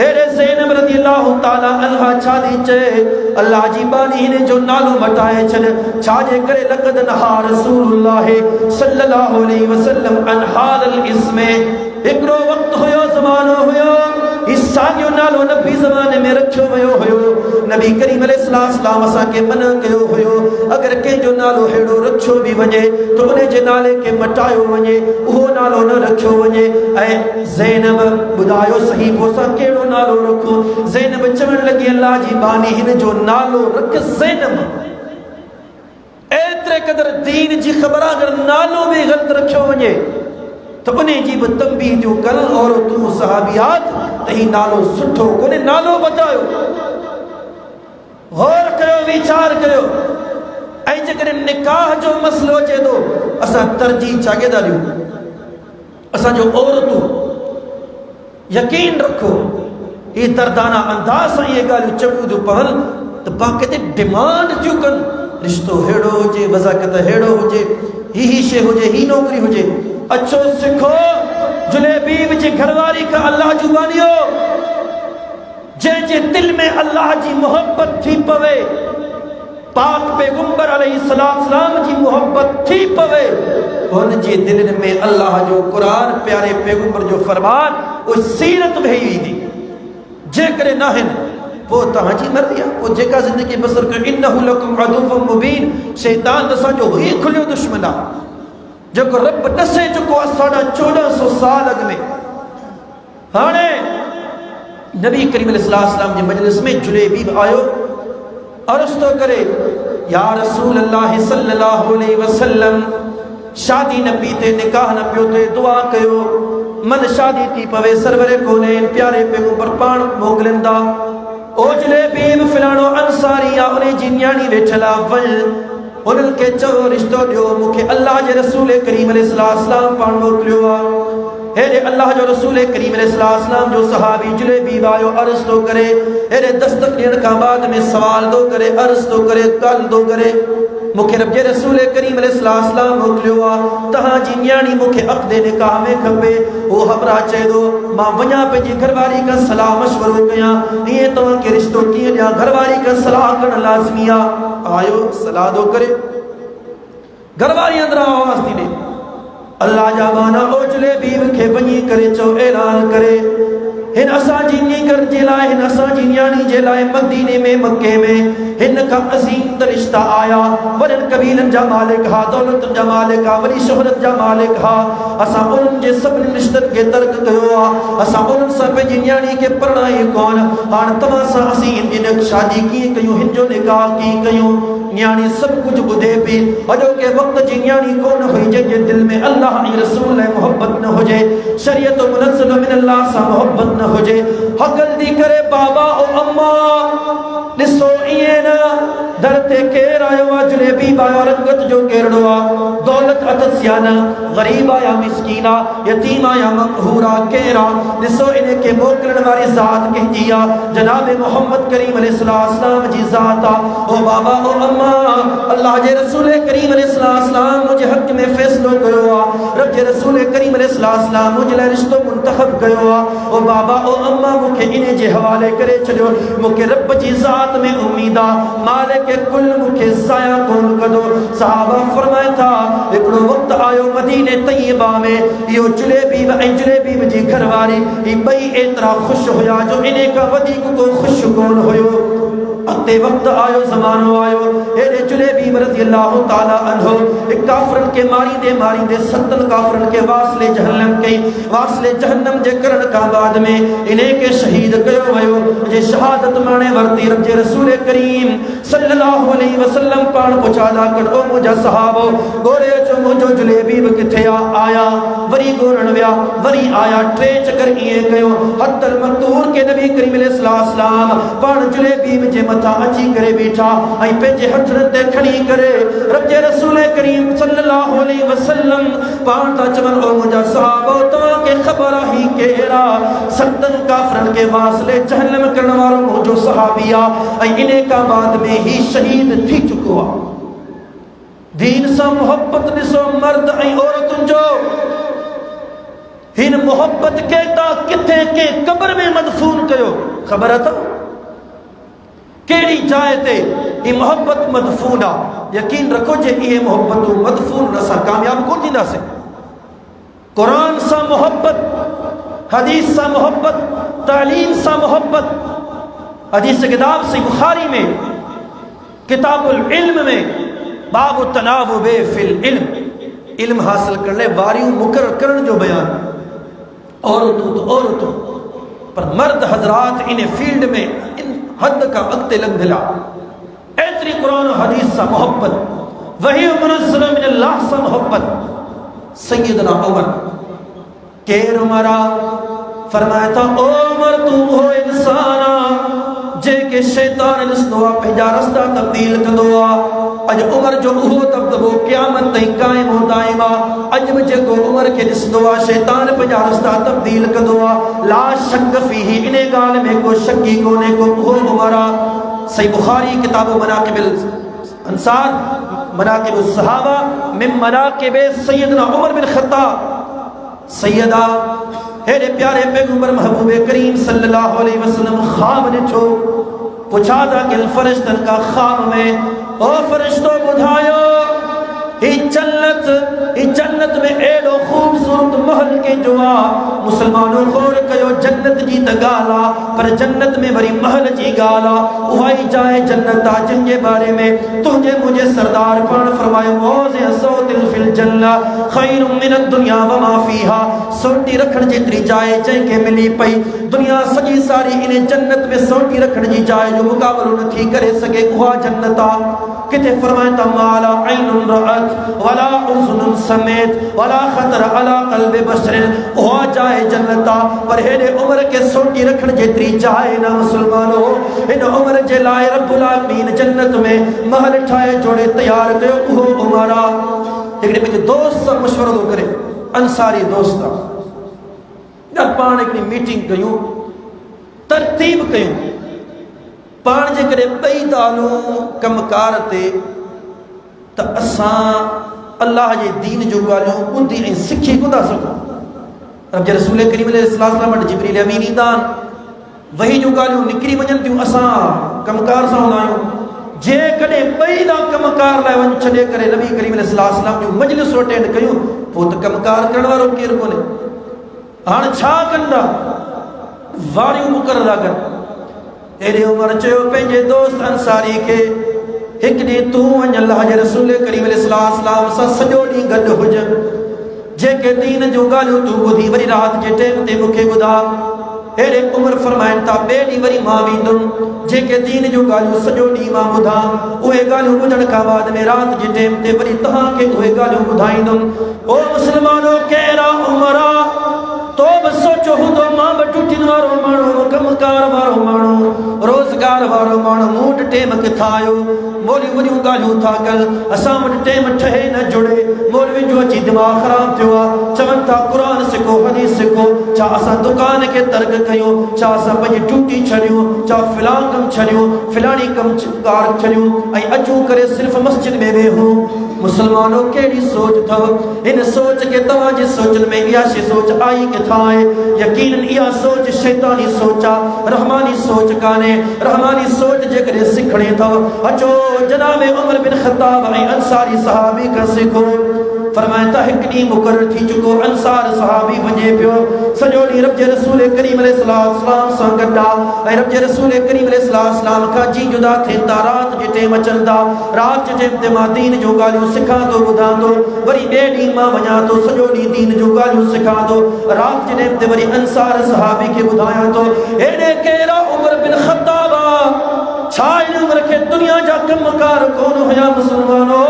अरे ज़ैनब रज़ियल्लाहु ताला अन्हा छा थी चए अल्लाह जी बानी हिन जो नालो मटाए छॾ छाजे करे लक़द नहा रसूलुल्लाह सल्लल्लाहु अलैहि वसल्लम अन हादल इस्म। हिकिड़ो वक़्तु हुयो ज़मानो हुयो साॻियो नालो नबी ज़माने में रखियो वियो हुयो। नबी करीम अलैहिस्सलाम असांखे मना कयो हुयो अगरि कंहिंजो नालो अहिड़ो रखियो बि वञे त उन जे नाले खे मटायो वञे उहो नालो न रखियो वञे। ऐं ज़ैनब ॿुधायो सही पोइ असां कहिड़ो नालो रखूं। ज़ैनब चवण लॻी अल्लाह जी बानी हिन जो नालो रख ज़ैनब। एतिरे क़दुरु दीन जी ख़बर आहे अगरि नालो बि ग़लति रखियो वञे तो उन्हें जी भी तंबीह जो कल और तू सहाबियात तही नालो सुठो कोने नालो बतायो गौर कयो विचार कयो। ऐं जेकॾहिं निकाह जो मसलो अचे थो असां तरजीह छाखे था ॾियूं असांजो औरतूं यकीन रखो ये दर्दाना अंदाज़ सां इहे ॻाल्हियूं चवणियूं थियूं पवनि त पाण किथे डिमांड थियूं कनि रिश्तो अहिड़ो हुजे वज़ाकत अहिड़ो हुजे ही शइ हुजे ही नौकरी हुजे। अच्छो सिखो जुलेबीब जी घरवारी का अल्लाह जुबानियो जे दिल में अल्लाह जी मोहब्बत थी पवे पाक पैगंबर अलैहिस्सलाम जी मोहब्बत थी पवे उन जे दिल में अल्लाह जो कुरान प्यारे पैगंबर जो फरमान वो सीरत वही दी जे करे ना है वो तहांजी मर्जी आहे वो जेका जिंदगी बसर कर इन्नहु लकुम अदुव्वुम मुबीन शैतान असां जो ही खुलियो दुश्मन आहे जेको रब ॾसे चुको आहे 1450 साल अॻु में। हाणे नबी करीम अलैहिस्सलाम जे मजलिस में जुलेबीब आयो अर्ज़ तो करे या रसूल अल्लाह सल्लल्लाहु अलैहि वसल्लम शादी न पी थे निकाह न पियो थे दुआ कयो मन शादी थी पवे सरवरे कोने प्यारे पैगंबर पाण मोकिलींदा ओ जुलेबीब फिलाणो अंसारी आहे उन जी न्याणी वेठल आहे वञ उन्हनि खे चओ रिश्तो ॾियो मूंखे अल्लाह जे रसूल करीम अलैहिस्सलाम पाण मोकिलियो आहे। हेॾे अल्लाह जो रसूल करीम अलैहिस्सलाम जो सहाबी जुलेबीब आयो अर्ज़ थो करे हेॾे दस्तक ॾियण खां बाद में सवाल थो करे अर्ज़ थो करे ॻाल्हि थो करे मूंखे रब जे रसूल करीम अलैहिस्सलाम मोकिलियो आहे तहांजी न्याणी मूंखे अक़दे निकाह में खपे। उहो हमरा चए थो मां वञा पंहिंजी घरवारी खां सलाह मशवरो कयां ईअं तव्हांखे रिश्तो कीअं ॾियां घरवारी खां सलाह करणु लाज़मी आहे। आयो सलाह थो करे घरवारी अंदरां आवाज़ थी ॾे अल्लाह जा माना ओ जुलेबीब खे वञी करे चओ ऐलान करे हिन असांजी नीगर जे लाइ हिन असांजी न्याणी जे लाइ मदीने में मक्के में हिन का अज़ीम रिश्ता आया वॾनि कबीलनि जा मालिक हा दौलत जा मालिक हा वॾी शोहरत जा मालिक हा असां उन्हनि जे सभिनी रिश्तनि खे तर्क कयो आहे असां उन्हनि सां पंहिंजी न्याणी खे परणाई कोन हाणे तव्हां सां असीं हिन शादी कीअं कयूं हिन जो निकाह कीअं कयूं। न्याणी सब कुछ ॿुधे पई अॼोके वक़्त जी न्याणी कोन हुई जंहिंजे दिल में अल्लाह ऐं रसूल ऐं मोहब्बत न हुजे शरीयत मुनज़्ज़ल मिन अल्लाह सां मोहब्बत न हुजे हक़ल दी करे बाबा ओ अम्मा ॾिसो ईअं न दर ते केरु आयो आहे जुलेबीब आयो रंगत जो कहिड़ो आहे दौलत अथसि या न ग़रीब आहे या मिस्कीन आहे यतीम आहे या मक़हूर आहे केरु आहे ॾिसो इन खे मोकिलण वारी ज़ात कंहिंजी आहे जनाब मोहम्मद करीम अलैहिस्सलाम जी ज़ात आहे। ओ बाबा ओ अम्मा अल्लाह जे रसूल करीम अलैहिस्सलाम मुझे हक़ में फ़ैसिलो कयो आहे रब जे रसूल करीम अलैहिस्सलाम मुझे लाइ रिश्तो मुंतख़ब कयो आहे। ओ बाबा ओ अम्मा मूंखे इन जे हवाले करे छॾियो मूंखे रब जी ज़ात में उम्मीद आहे मालिक कुल मूंखे ज़ाया कोन कंदो। सहाबा फरमाए था हिकिड़ो वक़्तु आयो मदीने तैयबा में इहो जुलेबीब ऐं जुलेबीब जी घरवारी ही ॿई एतिरा ख़ुशि हुया जो इन खां वधीक को ख़ुशि कोन हुयो। अते वक्त आयो ज़मानो आयो एरे जुलेबी रज़ी अल्लाह ताला अन्हु एक काफरन के मारी दे 70 काफरन के वासले जहन्नम जे करण का बाद में इन्हें के शहीद कयो वयो जे शहादत माने वर्ती रब जे रसूल करीम सल्लल्लाहु अलैहि वसल्लम पाण पुछादा कर ओ मुजा सहाबो गोरे चो मुजो जुलेबी किथे आया वरी गोरण व्या वरी आया ट्रे चकर इए कयो हत्तल मकतूर के नबी करीम अलैहि सलाम पाण जुलेबी जे मथा अची करे बीठा आई पेजे हथन ते खणी करे रब जे रसूल करीम सल्लल्लाहु अलैहि वसल्लम पाण ता चवन ओ मुजा सहाबो तो के खबर ही केरा 70 काफरन के वासले जहन्नम करण वालो मुजो सहाबिया आई इने का बाद में ही शहीद थी चुको आ दीन सा मोहब्बत दिसो मर्द आई औरतुन जो हिन मोहब्बत के ता किथे के कब्र में मदफून कयो खबर अथा केड़ी जाए ते ये मोहब्बत मदफून आ यकीन रखो जे ये मोहब्बत मदफून असा कामयाब को थींदा से कुरान सा मोहब्बत हदीस सा मोहब्बत तालीम सा मोहब्बत हदीस किताब से बुखारी में किताबुल इल्म में बाबु तनावुबे फिल इल्म हासिल कर ले बारियों मुकर्रर करन जो बयान औरतों पर मर्द हजरात इन फील्ड में इन हद का अगते लग दिला ऐतरी कुरान हदीस सा मोहब्बत वही मुनज़्ज़ल मिनल्लाह सा मोहब्बत सैयदना उमर केर उमरा फरमाया था ओ उमर तू हो इंसाना जे के शैतान नस्वा पंहिंजा रस्ता तब्दील कंदो आ अज उमर जो उहो दबदबो क़यामत ताईं क़ाइम हो दाइम आ अज बि जेको उमर के ॾिसंदो आ शैतान पंहिंजा रस्ता तब्दील कंदो आ ला शक फीही इन ॻाल्हि में को शक ई कोन्हे को उहो उमर आ सही बुखारी किताब मनाक़िबुल अंसार मनाक़िबुस सहाबा मिन मनाक़िब सैयदना उमर बिन ख़त्ताब सैयदा हेरे प्यारे पैगंबर महबूबे करीम सल्लल्लाहु अलैहि वसल्लम ख्वाब ॾिठो पुछा था कि फरिश्तन का ख्वाब में ओ फरिश्तो बुधायो जन्नत में एडो खूबसूरत महल के जुआ मुसलमानों खोर कयो जन्नत जी त गाला पर जन्नत में वरी महल जी गाला उहाई जाए जन्नत आ जिनके बारे में तुझे मुझे सरदार पाण फरमायो मौज़े सौतिल फिल जन्ना खैरुम मिन दुनिया व मा फीहा सोटी रखण जेतरी जाए जंहिंखे मिली पई दुनिया सजी सारी इन जन्नत में सोटी रखण जी जाए जो मुकाबलो न थी करे सके उहा जन्नत आ किथे फरमाया था माला ऐनुन रअत वला उज़ुनुन समेत वला खतर अला क़ल्बि बशरिन उहा जाए जन्नता पर हेरे उमर के सोटी रखण जेतरी जाए ना मुसलमानो इन उमर जे लाए रब्बुल आलमीन जन्नत में महल ठाए जोड़े तैयार कयो उहो उमरा हिकड़े पंहिंजे दोस्त सां मशवरो थो करे अंसारी दोस्त आ पाण हिकड़ी मीटिंग कयूं तरतीब कयूं पाण जे करे ॿई तालूं कमकार ते त असां अल्लाह जे दीन जो ॻाल्हियूं ॿुधी ऐं सिखी कोन था सघूं रब जे रसूल करीम अलैहिस्सलाम वटि जिब्रील अमीन ईंदा आहिनि वही जूं ॻाल्हियूं निकिरी वञनि थियूं असां कमकार सां हूंदा आहियूं जेकॾहिं ॿई था कमकार लाइ वञी छॾे करे नबी करीम अलैहिस्सलाम जूं मजलिसूं अटेंड कयूं पोइ त कमकार करण वारो केरु कोन्हे हाणे छा कंदा वारियूं मुक़रर था कनि एॾे उमर चयो पंहिंजे दोस्त अंसारी खे हिकु ॾींहुं तूं वञ अल्लाह जे रसूल करीम अलैहिस्सलाम सां सॼो ॾींहुं गॾु हुज जेके दीन जूं ॻाल्हियूं तूं ॿुधी वरी राति जे टाइम ते मूंखे ॿुधा हेॾे उमर फरमाइनि था ॿिए ॾींहुं वरी मां वेंदुमि जेके दीन जूं ॻाल्हियूं सॼो ॾींहुं मां ॿुधां उहे ॻाल्हियूं ॿुधण खां बाद में राति जे टाइम ते वरी तव्हांखे उहे ॻाल्हियूं ॿुधाईंदुमि ओ मुस्लमानो कहिड़ा उमरा तो बि सोचो हूंदो मां बि टुटियुनि वारो माण्हू कमकार वारो माण्हू रोज़गार वारो माण्हू मूं वटि टेम किथां आयो मौलवी वॾियूं ॻाल्हियूं था कनि असां वटि टेम ठहे न जुड़े मौलवी जो अची दिमाग़ ख़राब थियो आहे चवनि था क़ुर सिखो हदीस सिखो छा असां दुकान खे तर्क कयूं छा असां पंहिंजी टूटी छॾियूं छा फिलां कमु छॾियूं फिलाणी कमु कार छॾियूं ऐं अचूं करे सिर्फ़ु मस्जिद में वेहूं मुसलमानों कहिड़ी सोच अथव इन सोच खे तव्हांजे सोचनि में इहा शइ सोच आई किथां आहे यकीनन इहा सोच शैतानी सोच आहे रहमानी सोच कान्हे रहमानी सोच जेकरे सिखणे तो अचो जनाब उमर बिन खत्ताब ऐं अंसारी सहाबी का सिखो। फरमाए त हिकु ॾींहुं मुक़ररु थी चुको, अंसार सहाबी वञे पियो, सॼो ॾींहुं रब जे रसूल करीम अलैहिस्सलाम सां गॾु आहे ऐं रब जे रसूल करीम अलैहिस्सलाम खां जी जुदा थियनि था, राति जे टेम अचनि था, राति जे टेम मां दीन जो ॻाल्हियूं सिखां थो ॿुधां थो, वरी ॿिए ॾींहुं मां वञा थो सॼो ॾींहुं दीन जो ॻाल्हियूं सिखां थो, राति जे टेम ते वरी अंसार सहाबी खे ॿुधायां थो हेॾे केरु उमर बिन खत्ताब छा हिन उमर खे दुनिया जा कमकार कोन हुया मुसलमानो,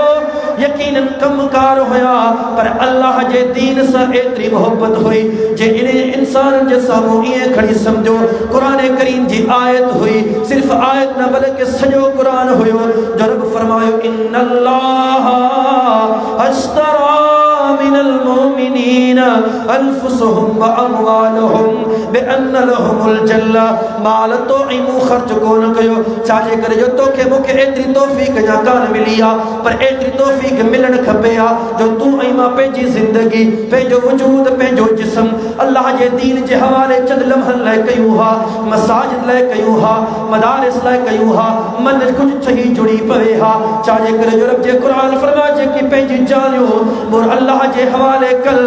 यकीनन कमकार हुया, पर अल्लाह जे दीन से एतरी मोहब्बत हुई जे इन इंसान जे सामू ये खड़ी समझो कुरान करीम जी आयत हुई, सिर्फ आयत न बल्कि सजो कुरान हुयो जो रब फरमायो इन्नल्लाह अश्तरा मिनल मोमिनीन अनफुसहुम व अमवालहुम बिअन्न लहुमुल जन्ना, माल तो इमू खर्च कोन कयो छाजे करे जो तोखे मूंखे एतरी तौफीक या कान मिली आ, पर एतरी तौफीक मिलण खपे आ जो तू ऐं मां पंहिंजी ज़िंदगी पंहिंजो वजूद पंहिंजो जिस्म अल्लाह जे दीन जे हवाले चंद लम्हनि लाइ कयूं हा, मसाजिद लाइ कयूं हा, मदारिस लाइ कयूं हा, मन कुझु ठही जुड़ी पवे हा, छाजे करे जो रब जे कुरान फरमाए जेकी पंहिंजी जानियूं मोर अल्लाह जे हवाले कल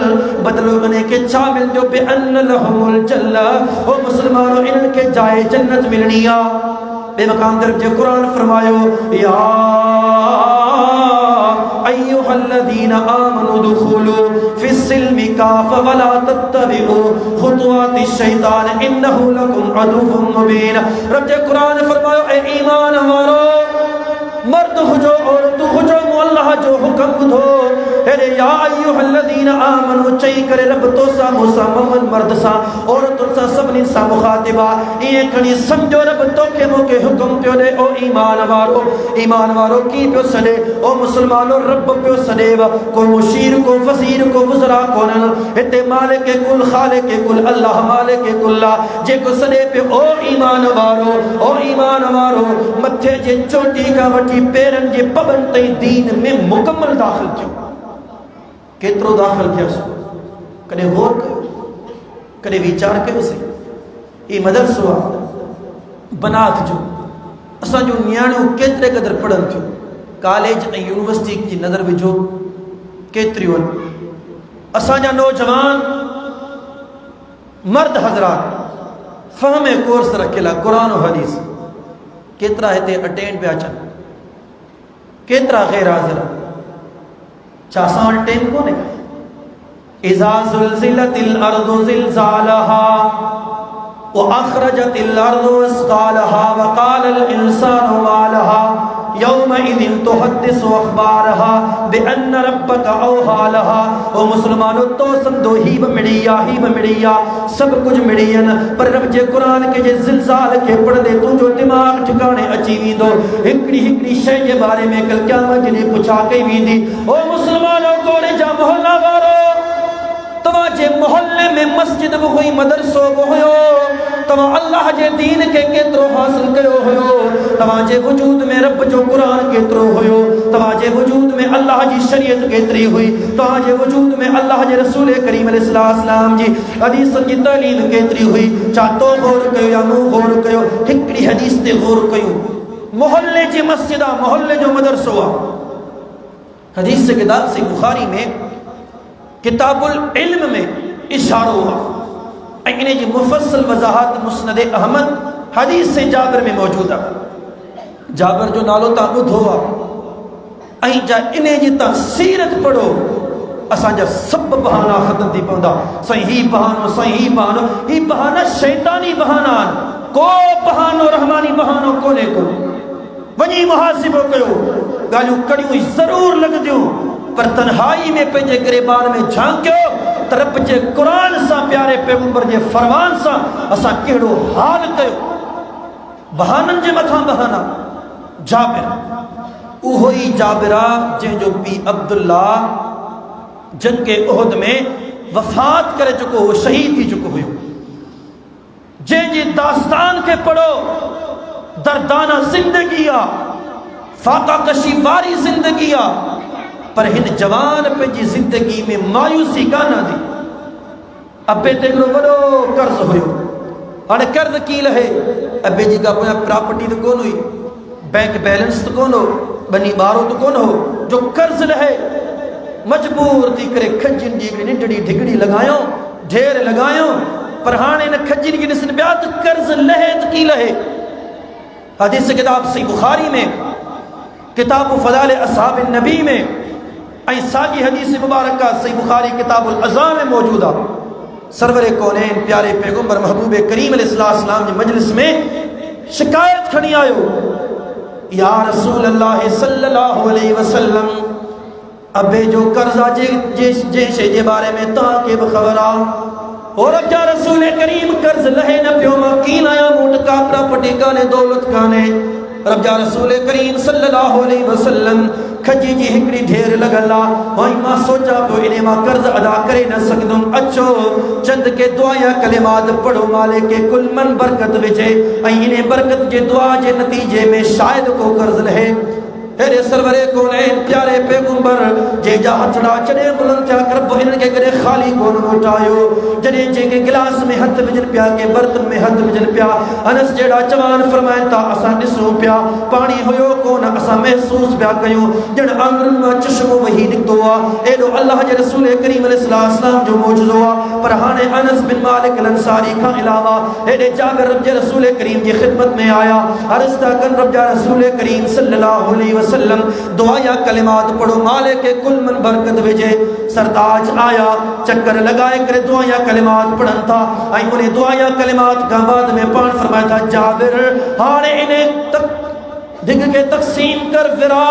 बदलो बने के छा मिलंदो बिअन्न लहुमुल जन्ना, ओ मुसलमानो इन्हनि खे जाए जन्नत मिलणी आ। बेमकान रब जे कुरान फरमायो या अय्युहल्लज़ीना आमनु दुखुलू फिस्सिल्मि काफ़ा वला तत्तबिउ खुतुवातिश शैतान इन्नहु लकुम अदुव्वुम मुबीन। रब जे कुरान फरमायो ए ईमान वारो मर्द हुजो औरत हुजो अल्लाह जो हुक्म ॿुधो, अरे या अय्युहल्लज़ीना आमनु चई करे रब तो सा मूसा मोहम्मद मर्द सा औरतुनि सां सभिनी सां मुखातिबा इहे खणी सम्झो रब तोखे मूंखे हुक्म पियो ॾे ओ ईमान वारो की पियो सॾे ओ मुसलमानो रब पियो सॾेव, को मुशीर को वज़ीर को वुज़रा कोन्हनि हिते मालिक कुल ख़ालिक कुल अल्लाह मालिक कुल जेको सॾे पियो ओ ईमान वारो मथे जे चोटी खां वठी पेरनि जे पगनि ताईं दीन में मुकम्मल दाख़िल थियो, केतिरो दाख़िल थियसि कॾहिं गौर कयो, कॾहिं वीचार कयोसीं। ही मदरसो आहे बनात जो, असांजो नियाणियूं केतिरे क़दुरु पढ़नि थियूं, कॉलेज ऐं यूनिवर्सिटी जी नज़र विझो केतिरियूं आहिनि, असांजा नौजवान मर्द हज़रात फ़हम कोर्स रखियल आहे क़ुरान और हदीस, केतिरा हिते अटेंड पिया अचनि, केतिरा गैर हाज़िर, छा असां वटि टेम कोन्हे? इज़ा ज़ुल्ज़िलतिल अर्दु ज़िलज़ालहा व अख़रजतिल अर्दु अस्क़ालहा व क़ालल इंसानु मा लहा यौमइज़िन तुहद्दिसु अख़बारहा बिअन्न रब्बका औहा लहा। ओ मुसलमानो तो समझो ही मिड़िया सब कुछ मिड़ियन, पर रब जे कुरान के जे ज़िलज़ाल के पढ़दे तुंहिंजो दिमाग़ ठिकाणे अची वेंदो, हिकिड़ी शइ जे बारे में कल क़यामत जे ॾींहुं पुछा कई वेंदी। ओ मुसलमानो कोड़े जा मोहल्ला वारो तव्हांजे मोहल्ले में मस्जिद भी हुई, मदरसो भी हुयो, तव्हां अल्लाह जे दीन के केतिरो हासिल कयो हुयो, तव्हांजे वजूद में रब जो कुरान केतिरो हुयो, तव्हांजे वजूद में अल्लाह जी शरीयत केतिरी हुई, तव्हांजे वजूद में अल्लाह जे रसूल करीम अलैहिस्सलाम जी हदीस जी तालीम केतिरी हुई, छा तो गौर कयो या मूं गौर कयो? हिकिड़ी हदीस ते गौर कयो, मोहल्ले जी मस्जिद आहे, मोहल्ले जो मदरसो आहे। हदीस किताब से बुखारी में किताबुल इल्म में इशारो हुआ, इन जी मुफस्सल वज़ाहत मुस्नद अहमद हदीस से जाबिर में मौजूद आहे। जाबिर जो नालो तव्हां ॿुधो आहे ऐं जा इन जी तव्हां सीरत पढ़ो, असांजा सभु बहाना ख़तम थी पवंदा। साईं ही बहानो, ही बहाना शैतानी बहाना आहिनि, को बहानो रहमानी बहानो कोन्हे को। वञी मुहासिबो कयो, ॻाल्हियूं कड़ियूं ज़रूर लॻंदियूं, पर तन्हाई में पंहिंजे गिरेबान में झांकियो त रब जे कुरान सां प्यारे पैगंबर जे फरमान सां असां कहिड़ो हाल कयो। बहाननि जे मथां बहाना। जाबिर उहो ई जाबिर आहे जंहिंजो पीउ अब्दुल्ला जंग उहद में वफ़ात करे चुको हो, शहीद थी चुको हुयो, जंहिंजी दास्तान खे पढ़ो, दर्दाना ज़िंदगी आहे, फाका कशी वारी ज़िंदगी आहे, पर हिन जवान पंहिंजी ज़िंदगी में मायूसी कान दी। अबे ते हिकिड़ो वॾो कर्ज़ हुयो, हाणे कर्ज़ की लहे, अबे जी का कोई प्रॉपर्टी तो कौन हुई, बैंक बैलेंस तो कौन हो, बनी बारो तो कौन हो, जो कर्ज लहे मजबूर थी करे खजिन जी निंडड़ी ढिगड़ी लगायो ढेर लगायो पर हाने न खजिन की निसन ब्यात कर्ज लहे तो की लहे। हदीस किताब सही बुखारी में किताब फज़ाइल असहाब नबी में ऐं सागी हदीस मुबारक सही बुखारी किताबुल अज़ा में मौजूदा सरवरे कौनैन प्यारे पैगंबर महबूब करीम अलैहिस्सलाम की मजलिस में शिकायत खड़ी आयो, या रसूल अल्लाह सल्लल्लाहु अलैहि वसल्लम अबे जो कर्जा जे जे बारे में ताके खबर आ और अब जा रसूल करीम कर्ज लहे न पियो मां कीन आया मूट का प्रॉपर्टी काने दौलत काने। रब जा रसूल करीम सल्लल्लाहु अलैहि वसल्लम खजी जी हिकड़ी ढेर लगला वही मां सोचा पियो इने मां कर्ज अदा करे न सकदुम, अचो चंद के दुआ या कलिमात पढ़ो माले के कुल मन बरकत विझे ऐं इने बरकत जे दुआ जे नतीजे में शायद को कर्ज लहे। हेरे सरवरे कौनैन प्यारे पैगंबर जे जा हथड़ा चढ़े बुलंद थिया कर बो इनन के गरे खाली कोन उठायो जने जे के गिलास में हथ विझन पिया के बर्तन में हथ विझन पिया। अनस जेड़ा जवान फरमाइन ता असा दिसो पिया पानी होयो कोन असा महसूस पिया कयो जण आंगुरन में चश्मो वही निकतो आ एडो अल्लाह जे रसूल करीम अलैहिस्सलाम जो मौजूदो आ। पर हाने अनस बिन मालिक अंसारी का अलावा एडे जागर रब जे रसूल करीम की खिदमत में आया अर्ज़ ता कन रब जा रसूल करीम सल्लल्लाहु अलैहि वसल्लम दुआ या कलिमात पढ़ो माले के कुल मन बरकत विझे। सरताज आया चक्कर लगाए करे दुआ या कलिमात पढ़न था आई उन्हें दुआ या कलिमात का बाद में पान फरमाया था जाबिर हाने इन्हें तक दिग के तकसीम कर फिरा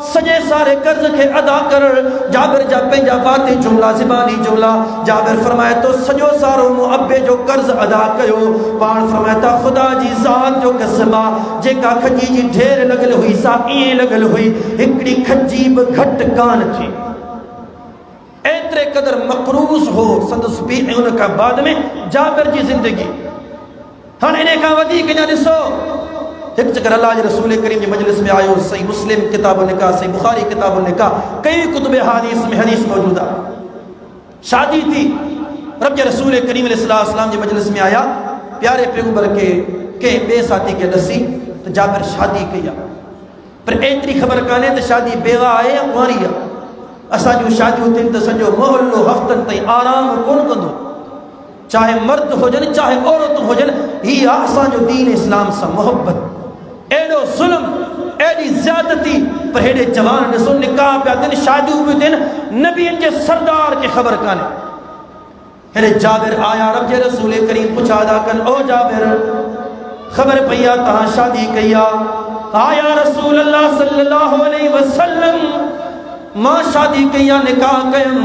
सजे सारे कर्ज के अदा कर। जाबिर जा पेंजा बाती जुमला ज़बानी जुमला जाबिर फरमाए तो सजो सारो मुअब्बे जो कर्ज अदा कयो पान फरमाया खुदा जी जात जो कसमा जेका खजी जी ढेर लगल हुई सा ई लगल हुई हिकड़ी खजी ब घट कान थी एतरे कदर मकरूज हो संदस भी उनका बाद में जाबिर जी जिंदगी हां इने का वधी के ना दिसो एक चक्कर अल्लाह के रसूल करीम की मजलिस में आयो। सही मुस्लिम किताब निकाह सही बुखारी किताब निकाह कई कुतुब हदीस में हदीस मौजूदा शादी थी रब के रसूल करीम अलैहिस्सलाम की मजलिस में आया प्यारे पैगंबर के बे साथी के दसी तो जाबिर शादी किया पर एतरी खबर काने तो शादी बेवा है या कुंवारी है। असा जो शादी थिन तो सजो मोहल्लो हफ्तन ताईं आराम कोन कंदो चाहे मर्द होजन चाहे औरत होजन ही असा जो दीन इस्लाम सा मोहब्बत एडो जुल्म एडी ज्यादती पर हेडे जवान ने सुन निकाह पे दिन शादी पे दिन नबी के सरदार के खबर काने। हेडे जाबिर आया रब जे रसूल करीम पूछा दा कन ओ जाबिर खबर पइया तहां शादी कइया आया रसूल अल्लाह सल्लल्लाहु अलैहि वसल्लम मां शादी कइया निकाह कयम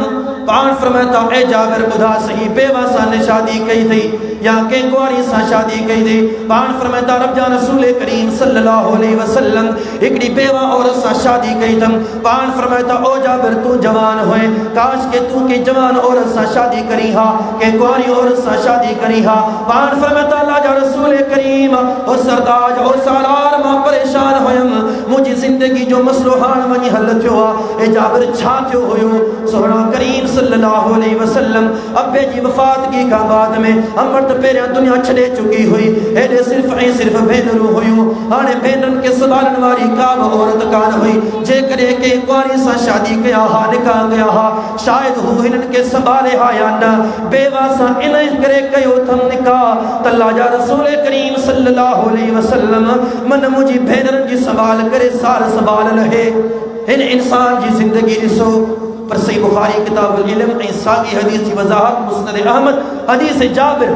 पान फरमाता ए जाबिर बुधा सही बेवा सा ने शादी कई थी या के कुंवारी सा शादी कई थी। पान फरमाता रब जा रसूल करीम सल्लल्लाहु अलैहि वसल्लम एकड़ी बेवा औरत सा शादी कई थम। पान फरमाता ओ जाबिर तू जवान होए काश के तू के जवान औरत सा शादी करी हा के कुंवारी औरत सा शादी करी हा। पान फरमाता अल्लाह जा रसूल करीम ओ सरदार ओ सालार मां परेशान होयम मुझी जिंदगी जो मसलो हान वनी हल थियो आ ए जाबिर छा थियो होयो सोहरा करीम सल्लल्लाहु अलैहि वसल्लम अब्बे जी वफात की का बाद में अमृत पेरिया दुनिया छड़े चुकी हुई एडे सिर्फ भेनरू हुई हाने भेनन के संभालन वाली का औरत कान हुई जे करे के कुंवारी सा शादी कया हा निकाह गया हा शायद हु हिनन के संभाले हा या न बेवा सा इन करे कयो थम निकाह तल्ला जा रसूल करीम सल्लल्लाहु अलैहि वसल्लम मन मुजी भेनन जी संभाल करे सार संभाल लहे इन इंसान जी जिंदगी दिसो। पर सही बुखारी किताबुल इल्म ऐं सागी हदीस की वजाहत मुस्नद अहमद हदीस जाबिर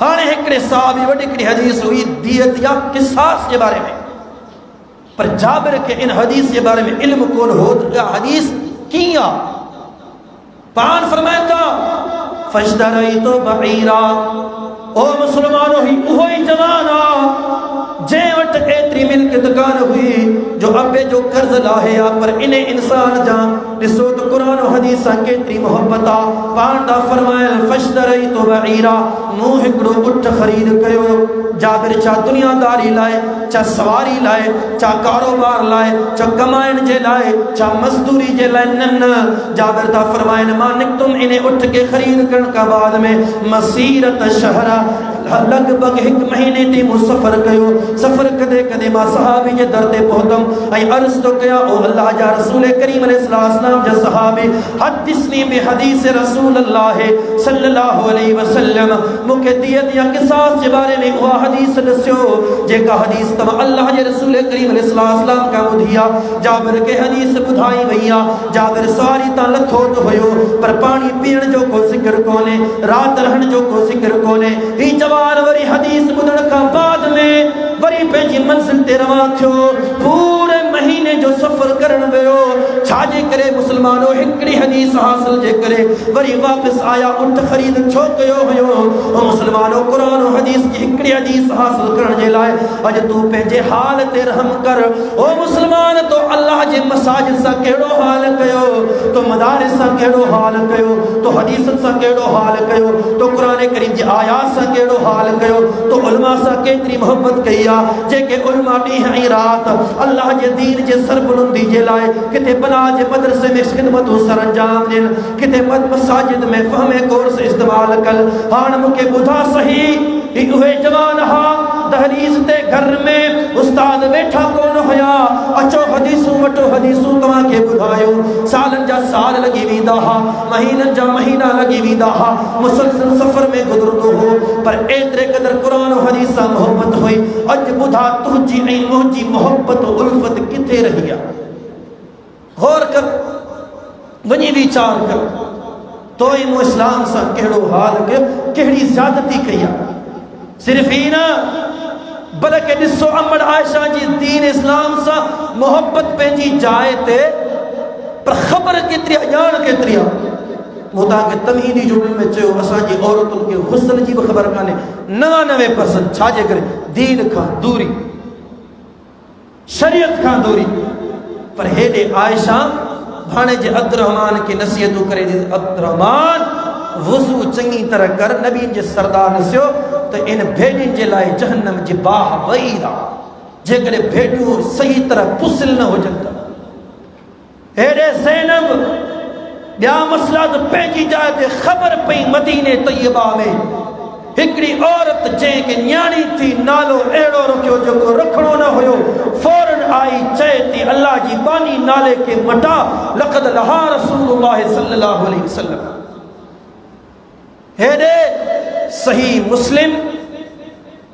हाने हिकड़े साहबी वडी हिकड़ी हदीस हुई दियत या किसास के बारे में पर जाबिर के इन हदीस के बारे में इल्म कोन हो हदीस किया। पान फरमाता फश्तरई तो बईरा ओ मुसलमानों ही उहो ही जवाना जे वट एतरी मिल्कियत कान हुई जो अबे जो कर्ज लाहे आ पर इने इंसान जा दिसो तो कुरान और हदीस केतरी मोहब्बत आ। पांडा फरमाए फश्तरई तो बईरा मु हिकड़ो उठ खरीद कयो। जाबिर चा दुनियादारी लाए चा सवारी लाए चा कारोबार लाए चा कमाइन जे लाए चा मजदूरी जे लाए न जाबिर ता फरमाए मानिक तुम इन्हें उठ के खरीद करने का बाद में मसीरत शहरा लगभग 1 महीने ते मु सफ़र कयो। सफ़र कदे कदे मां सहाबी जे दर ते पहुतम ऐं अर्ज़ तो कया ओ अल्लाह जा रसूल करीम अलैहिस्सलाम जा सहाबी हदीसनी बि हदीस रसूल अल्लाह सल्लल्लाहु अलैहि वसल्लम मुके दियत या किसास जे बारे में उहा हदीस दस्यो जेका हदीस तम अल्लाह जे रसूल करीम अलैहिस्सलाम का बुधिया। जाबिर के हदीस बुधाई भैया। जाबिर सवारी ता लथो तो होयो पर पानी पीण जो को जिक्र कोने, रात रहण जो को जिक्र कोने। ही जवान वरी हदीस बुधण का बाद में वरी पेंजी मंजिल ते रवां थियो। पूरे महीने जो सफर करण वियो छाजे करे मुसलमानो हिकड़ी हदीस हासिल जे करे वरी वापस आया। उठ खरीद छो कयो हुयो ओ मुसलमानो कुरान और हदीस की हिकड़ी हदीस हासिल करण जे लाए अज तू पेंजे हाल ते रहम कर। ओ मुसलमान तो अल्लाह जे मसाजिद सा केड़ो हाल कयो, तो मदारिस सा केड़ो हाल कयो, तो हदीस सा केड़ो हाल कयो, तो कुरान करीम जी आयात सा केड़ो हाल कयो, तो उलमा सा केतरी मोहब्बत कई आ जेके उलमा ॾींहं ऐं रात अल्लाह जे दीन जे सरबुलंदी जे लाए किथे बना जे मदरसे में खिदमतूं सर अंजाम ॾियन, किथे मसाजिद में फहमे कोर्स इस्तेमाल कल। हाण मूंखे ॿुधा सही उहे जवान हा दहलीज़ ते घर में उस्ताद वेठा कोन हुया। अचो हदीसूं वठो हदीसूं तव्हांखे ॿुधायो। सालनि जा साल लॻी वेंदा हा, महीननि जा महीना लॻी वेंदा हा, मुसलसल सफ़र में गुज़रंदो हो पर एतिरे क़दर क़ुरान और हदीस सां मोहब्बत हुई। अॼु ॿुधा तुंहिंजी ऐं मुंहिंजी मोहब्बत उल्फत किथे रही आहे? गौर कर, वञी वीचार कर तो ई मूं इस्लाम सां कहिड़ो हाल कयो, कहिड़ी ज़्यादती कई आहे। सिर्फ ही ना बल्कि ॾिसो अम्मड़ आयशा जी दीन इस्लाम सां मोहब्बत पंहिंजी जाइ ते पर ख़बर केतिरी आहे, ॼाण केतिरी आहे। मूं तव्हांखे तमहीदी जुमले में चयो असांजी औरतुनि खे हुस्न जी बि ख़बर कान्हे। 99% छाजे करे दीन खां दूरी, शरीयत खां दूरी। पर हेॾे आयशा भाणे जे अब्दुर्रहमान खे नसीहतूं करे ॾिनी, अब्दुर्रहमान वज़ू चङी तरह कर। नबी जे सरदार ॾिसियो तो इन भेड़ियुनि जे लाइ जहन्नम जी बाह वई आहे जेकॾहिं भेड़ियूं सही तरह पुसिल न हुजनि त। हेॾे ज़ैनब ॿिया मसला त पंहिंजी जाइ ते ख़बर पई मदीने तैयबा में हिकिड़ी औरत जंहिंखे न्याणी थी नालो अहिड़ो रखियो जेको रखिणो न हुयो, फौरन आई चए थी अल्लाह जी बानी नाले खे मटा। लक़द लहा रसूलुल्लाह सल्लल्लाहु अलैहि वसल्लम। हेॾे सही मुस्लिम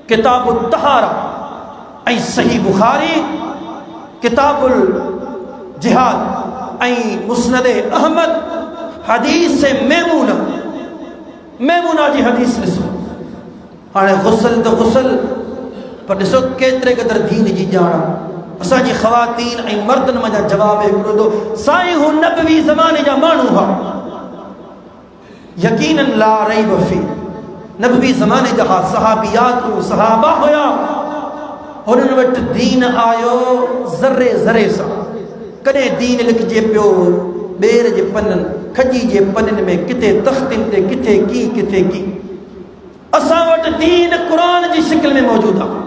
किताबुल तहारा ऐं सही बुखारी किताबुल जिहाद ऐं मुस्नद अहमद हदीस मैमूना, मैमूना जी हदीस ॾिसो। हाणे गुसल तो गुसल पर ॾिसो केतिरे क़दर दीन जी ॼाण। असांजी ख़वातीन ऐं मर्दनि मां जवाब हिकिड़ो थो साईं हू नबवी ज़माने जा माण्हू हुआ। यकीनन ला रैब फी नबवी ज़माने जा सहाबियात सहाबा हुया। हुननि वटि दीन आयो ज़रे ज़रे सां। कॾहिं दीन लिखिजे पियो ॿेर जे पननि, खजी जे पननि में, किथे तख़्तनि ते, किथे की किथे की। असां वटि दीन क़ुरान जी शिकिल में मौजूदु आहे।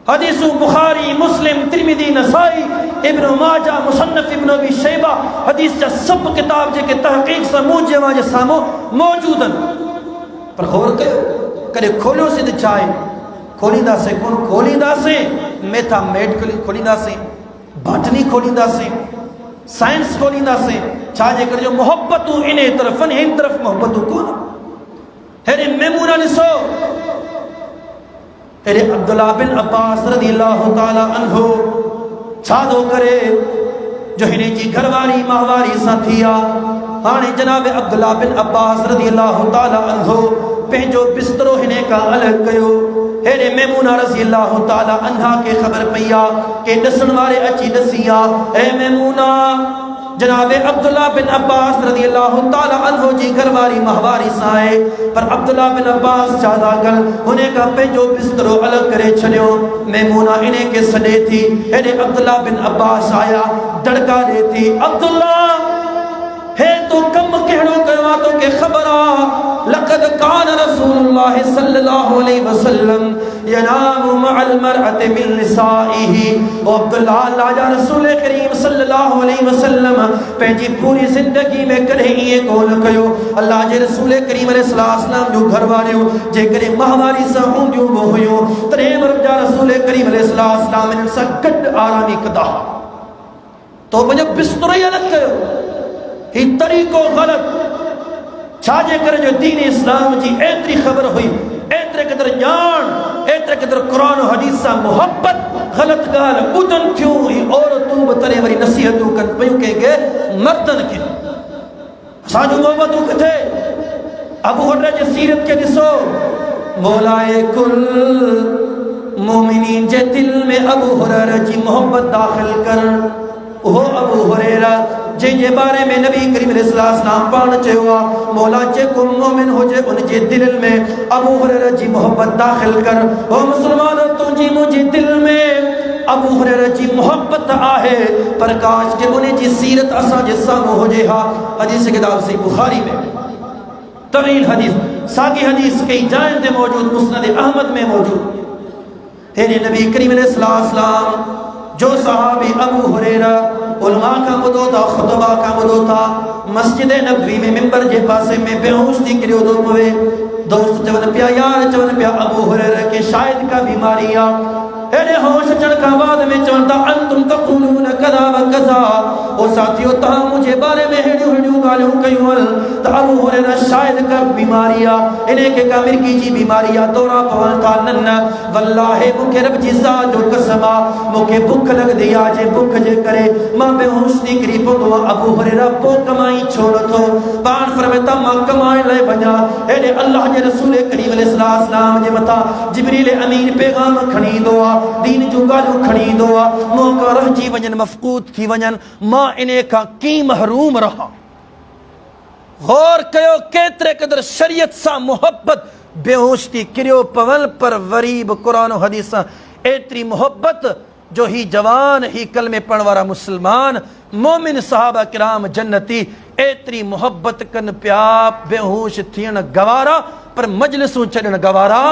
हदीसूं बुखारी, मुस्लिम, तिरमिज़ी, नसाई, इब्न माजा, मुसन्नफ इब्न अबी शैबा हदीस जा सभु किताब जेके तहक़ीक़ सां मूं जे साम्हूं मौजूदु आहिनि। पर गौर कयो कॾहिं खोलियोसीं त छा आहे? खोलींदासीं कोन खोलींदासीं। मैथमेटिकली खोलींदासीं, बॉटनी खोलींदासीं, साइंस खोलींदासीं। छाजे करे जो मोहब्बतूं इन तरफ़ आहिनि, इन तरफ़ मोहब्बतूं कोन। हेॾे मैमूना ॾिसो, हेॾे अब्दुल्लाह बिन अब्बास रज़ियल्लाहु ताला अन्हु छा थो करे जो हिन जी घरवारी माहवारी सां थी आहे। हाणे जनाब अब्दुल्लाह बिन अब्बास रज़ियल्लाहु ताला अन्हु पंहिंजो बिस्तरो हिन खां अलॻि कयो। हेॾे मैमूना रज़ियल्लाहु ताला अन्हा खे ख़बर पई आहे के ॾिसण वारे अची ॾसी आहे। हे मैमूना, जनाब अब्दुल्लाह बिन अब्बास रज़ियल्लाहु ताला अन्हु जी घरवारी माहवारी सां आहे। पर अब्दुल्लाह बिन अब्बास छा था कनि, हुन खां पंहिंजो बिस्तरो अलॻि करे छॾियो। मैमूना इन खे सॾे थी, हेॾे अब्दुल्लाह बिन अब्बास आया, दड़का ॾे थी, अब्दुल्लाह हे तो कम कहिड़ो कयो आहे, तोखे ख़बर आहे लक़द कान रसूलुल्लाह सल्लल्लाहु अलैहि वसल्लम यनामु मअल मरअति मिन निसाइही। ओ अब्दुल्लाह लाजा रसूल करीम सल्लल्लाहु अलैहि वसल्लम पंहिंजी पूरी ज़िंदगी में कॾहिं ईअं कोन कयो। अल्लाह जे रसूल करीम अलैहिस्सलाम जो घर वारियूं जेकॾहिं माहवारी सां हूंदियूं बि हुयूं तॾहिं बि रब जा रसूल करीम अलैहिस्सलाम इन्हनि सां गॾु आरामी कंदा। तो मुंहिंजो बिस्तरो ई अलॻि कयो, हीउ तरीक़ो ग़लति। छाजे करे जो दीन इस्लाम जी एतिरी ख़बर हुई, एतिरे क़दुरु ॼाण, एतिरे क़दुरु क़ुरान हदीस सां मोहब्बत, ग़लति ॻाल्हि ॿुधनि थियूं ही औरतूं बि तॾहिं वरी नसीहतूं कनि पियूं कंहिंखे मर्दनि खे। असांजूं मोहबतूं किथे? अबू हुरैरा जी सीरत खे ॾिसो, मौलाए कुल मोमिनीन जे दिल में अबू हुरैरा जी मोहब्बत दाख़िल कर। उहो अबू हुरैरा जंहिंजे बारे में नबी करीम अलैहिस्सलाम पाण चयो आहे, मौला जेको मोमिन हुजे उन जे दिल में अबू हुरैरा जी मोहब्बत दाख़िल कर। ओ मुस्लमानो, तुंहिंजी मुंहिंजे दिल में अबू हुरैरा जी मोहब्बत आहे, पर काश जे उन जी सीरत असांजे साम्हूं हुजे हा। हदीस किताब सही बुखारी में तवील हदीस, साॻी हदीस कई जायुनि ते मौजूद, मुस्नद अहमद में मौजूद। हेॾे नबी करीम अलैहिस्सलाम जो सहाबी अबू हुरैरा उलमा का ॿुधो था, ख़ुतबा का ॿुधो था, मस्जिद नबवी में मिंबर जे पासे में बेहोश थी किरियो थो पवे। दोस्त चवनि पिया, यार चवनि पिया अबू हुरैरा के शायद का बीमारी आहे। हेॾे होश अचण खां बाद में चवनि था, अंतुम तक़ूलून कज़ा व कज़ा। ओ साथियो, तव्हां मुंहिंजे बारे में हेॾियूं हेॾियूं ॻाल्हियूं कयूं आहिनि त अबू हुरैरा शायद का बीमारी आहे, इनखे का मिर्गी जी बीमारी आहे, दौरा पवनि था। न वल्लाहि मूंखे रब जी ज़ात जो कसम आहे, मूंखे बुख लॻंदी आहे, जे बुख जे करे मां बेहोश थी किरी पवंदो आहियां। अबू हुरैरा पोइ कमाई छो नथो? पाण फरमाए था, मां कमाइण लाइ वञा। हेॾे अल्लाह जे रसूल करीम अलैहिस्सलाम जे मथां जिब्रील अमीन पैगाम खणी ईंदो आहे, दीन जूं ॻाल्हियूं खणी ईंदो आहे। मौक़ा रहिजी वञनि, मफ़क़ूद थी वञनि, मां इन खां कीअं महरूम रहां? गौर कयो केतिरे क़दुरु शरीयत सां मोहब्बत, बेहोश थी किरियो पवनि, पर वरी बि क़ुरान हदीस सां एतिरी मोहब्बत जो ही जवान, ही कलमे पढ़ण वारा मुसलमान मोमिन सहाबा किराम जन्नती एतिरी मोहब्बत कनि पिया, बेहोश थियण गवारा, पर मजलिसूं छॾण गवारा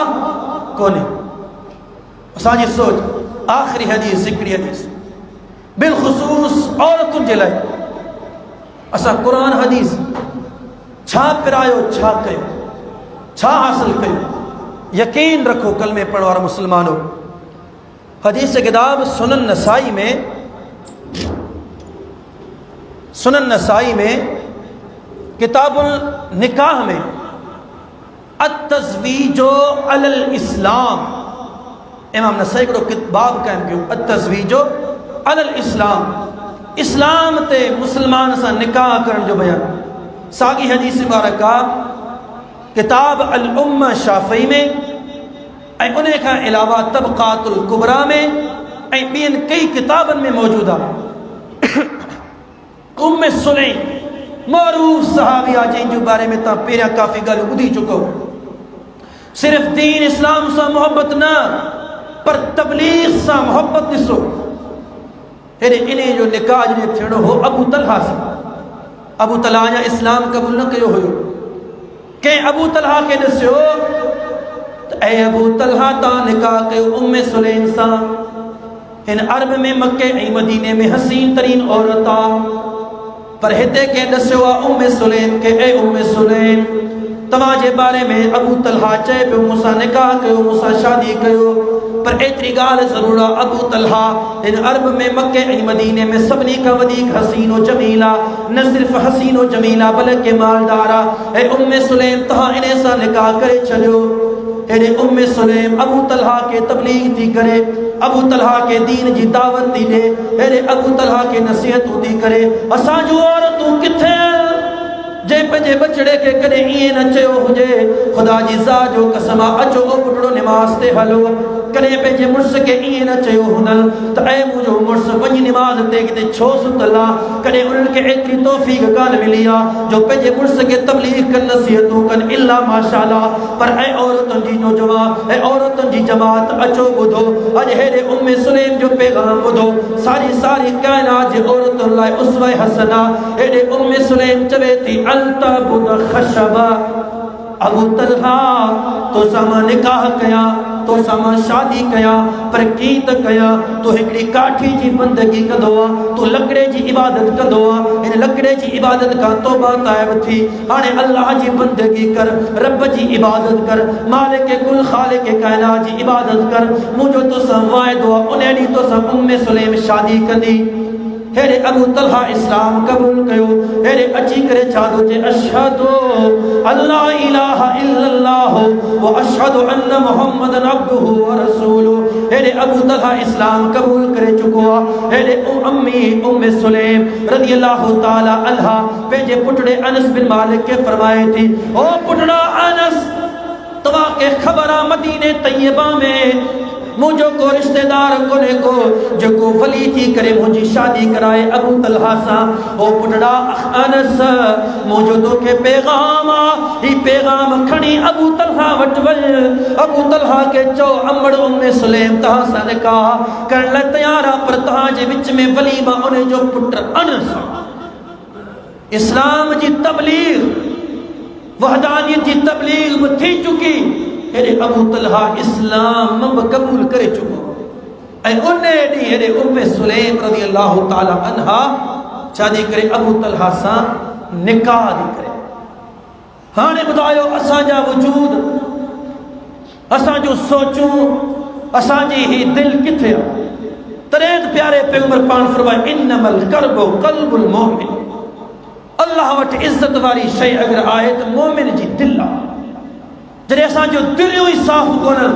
कोन्हे। असांजी सोच आख़िरी हदीस, हिकिड़ी हदीस बिलख़ुसूस औरतुनि जे लाइ, असां क़ुरान हदीस छा पिरायो, छा कयो, छा हासिल कयो? यकीन रखो कलमे पढ़ण वारा मुसलमानो, हदीस किताब सुनन नसाई में किताबुल निकाह में अत-तज़वीजो अलल इस्लाम, इमाम नसाई हिकिड़ो बाब क़ाइमु कयो, अत-तज़वीजो अलल इस्लाम, इस्लाम ते मुसलमान सां निकाह करण जो बयान। साॻी हदीस मुबारक किताब अल उम्मा शाफ़ी में ऐं उन खां अलावा तबक़ातुल कुबरा में ऐं ॿियनि कई किताबनि में मौजूद आहे। उम्मे सुलैम मरूफ़ सहाबिया जंहिंजे बारे में तव्हां पहिरियां काफ़ी ॻाल्हियूं ॿुधी चुको। सिर्फ़ दीन इस्लाम सां मोहब्बत न, पर तबलीग सां मोहब्बत ॾिसो। हेॾे इन जो निकाह जॾहिं थियणो हो अबू तलहा सां, अबू तलहा अञा इस्लाम क़बूल न कयो हुयो। कंहिं अबू तलहा खे ॾिसियो त ऐं अबू तलहा तव्हां निकाह कयो उम्मे सुलैम सां, हिन अरब में मके ऐं मदीने में हसीन तरीन औरत आहे, पर हिते कंहिं ॾिसियो आहे उम्मे सुलैम खे, ऐं उम्मे सुलैम तव्हां जे बारे में अबू तलहा चए पियो मूंसां निकाह कयो, मूंसां शादी कयो, पर एतिरी ॻाल्हि ज़रूर आहे अबू तलहा हिन अरब में मके ऐं मदीने में सभिनी खां वधीक हसीनो जमील आहे। न सिर्फ़ हसीनो जमील आहे बल्कि मालदार आहे। ऐं उम्मे सुलैम तव्हां इन सां निकाह करे छॾियो। हेॾे उम्मे सुलैम अबू तलहा के तबलीग थी करे, अबू तलहा के दीन जी दावत थी ॾे, हेॾे अबू तलहा के नसीहतूं थी करे। असांजूं औरतूं किथे जंहिं पंहिंजे बछड़े खे कॾहिं ईअं न चयो हुजे, ख़ुदा जी ज़ात जो कसम आहे, अचो ओ पुटड़ो निमाज़ ते हलो। कॾहिं पंहिंजे मुड़ुस खे ईअं न चयो हूंदनि त ऐं मुंहिंजो मुड़ुस वञी निमाज़ ते किथे छो सुतल आहे। कॾहिं उन्हनि खे एतिरी तौफ़ीक़ कान मिली आहे जो पंहिंजे मुड़ुस खे तबलीग कनि, नसीहतूं कनि, इल्ला माशाअल्लाह। पर ऐं औरतुनि जी नौजवान ऐं औरतुनि जी जमात, अचो ॿुधो अॼु हेॾे उम्मे सुलैम जो पैगाम ॿुधो। सारी सारी काइनात जे औरतुनि लाइ उसवा हसना। हेॾे उम्मे सुलैम चवे थी अल्तबुद ख़शबा, अबू तलहा तोसां मां निकाह कयां, तो सामा शादी कया पर की त कया तो हिकड़ी काठी जी बंदगी कंदो तो लकड़े जी इबादत कंदो इन लकड़े जी इबादत का तौबा ताइब थी हाणे अल्लाह जी बंदगी कर रब जी इबादत कर मालिक कुल खालिक कायनात जी इबादत कर मुझो तो सब वायदो उन्हें दी तो सब उम्मे सुलेम शादी कंदी हेरे अबू तलहा इस्लाम कबूल कयो हेरे अची करे छादो जे अशहदु अल्ला इलाहा इल्लल्लाह व अशहदु अन्न मुहम्मदन अब्दुहु व रसूलुहु हेरे अबू तलहा इस्लाम कबूल करे चुको हेरे अम्मी उम्मे सुलेम रदियल्लाहु ताला अन्हा पेजे पुटड़े अनस बिन मालिक के फरमाए थी ओ पुटड़ा अनस तवा के खबरा मदीने तैयबा में मुझो को रिश्तेदार कोने को जो को वली थी करे मुझी शादी कराए अबू तलहा सा ओ पुटड़ा अनस मुझो तो के पैगाम ही पैगाम खणी अबू तलहा वटवल अबू तलहा के चो अमड़ उम्मे सुलेम तहा सा ने कहा कर ल तैयारा पर तहा जे विच में वलीमा उन्हें जो पुत्र अनस इस्लाम जी तबलीग वहदानियत जी तबलीग में थी चुकी हेरे अबू तलहा इस्लाम कबूल करे चुको ऐ उन्ने दी हेरे उम्मे सुलेम रदियल्लाहु ताला अन्हा शादी करे अबू तलहा सा निकाह दी करे हाने बुधायो असा जा वजूद असा जो सोचूं असा जी ही दिल किथे तरेद प्यारे पैगंबर पान फरमाए इन्नमल कर्बु कल्बुल मोमिन अल्लाह वट इज्जत वाली शय अगर आए तो मोमिन जी दिल जॾहिं असांजो दिलियूं ई साफ़ कोन्हनि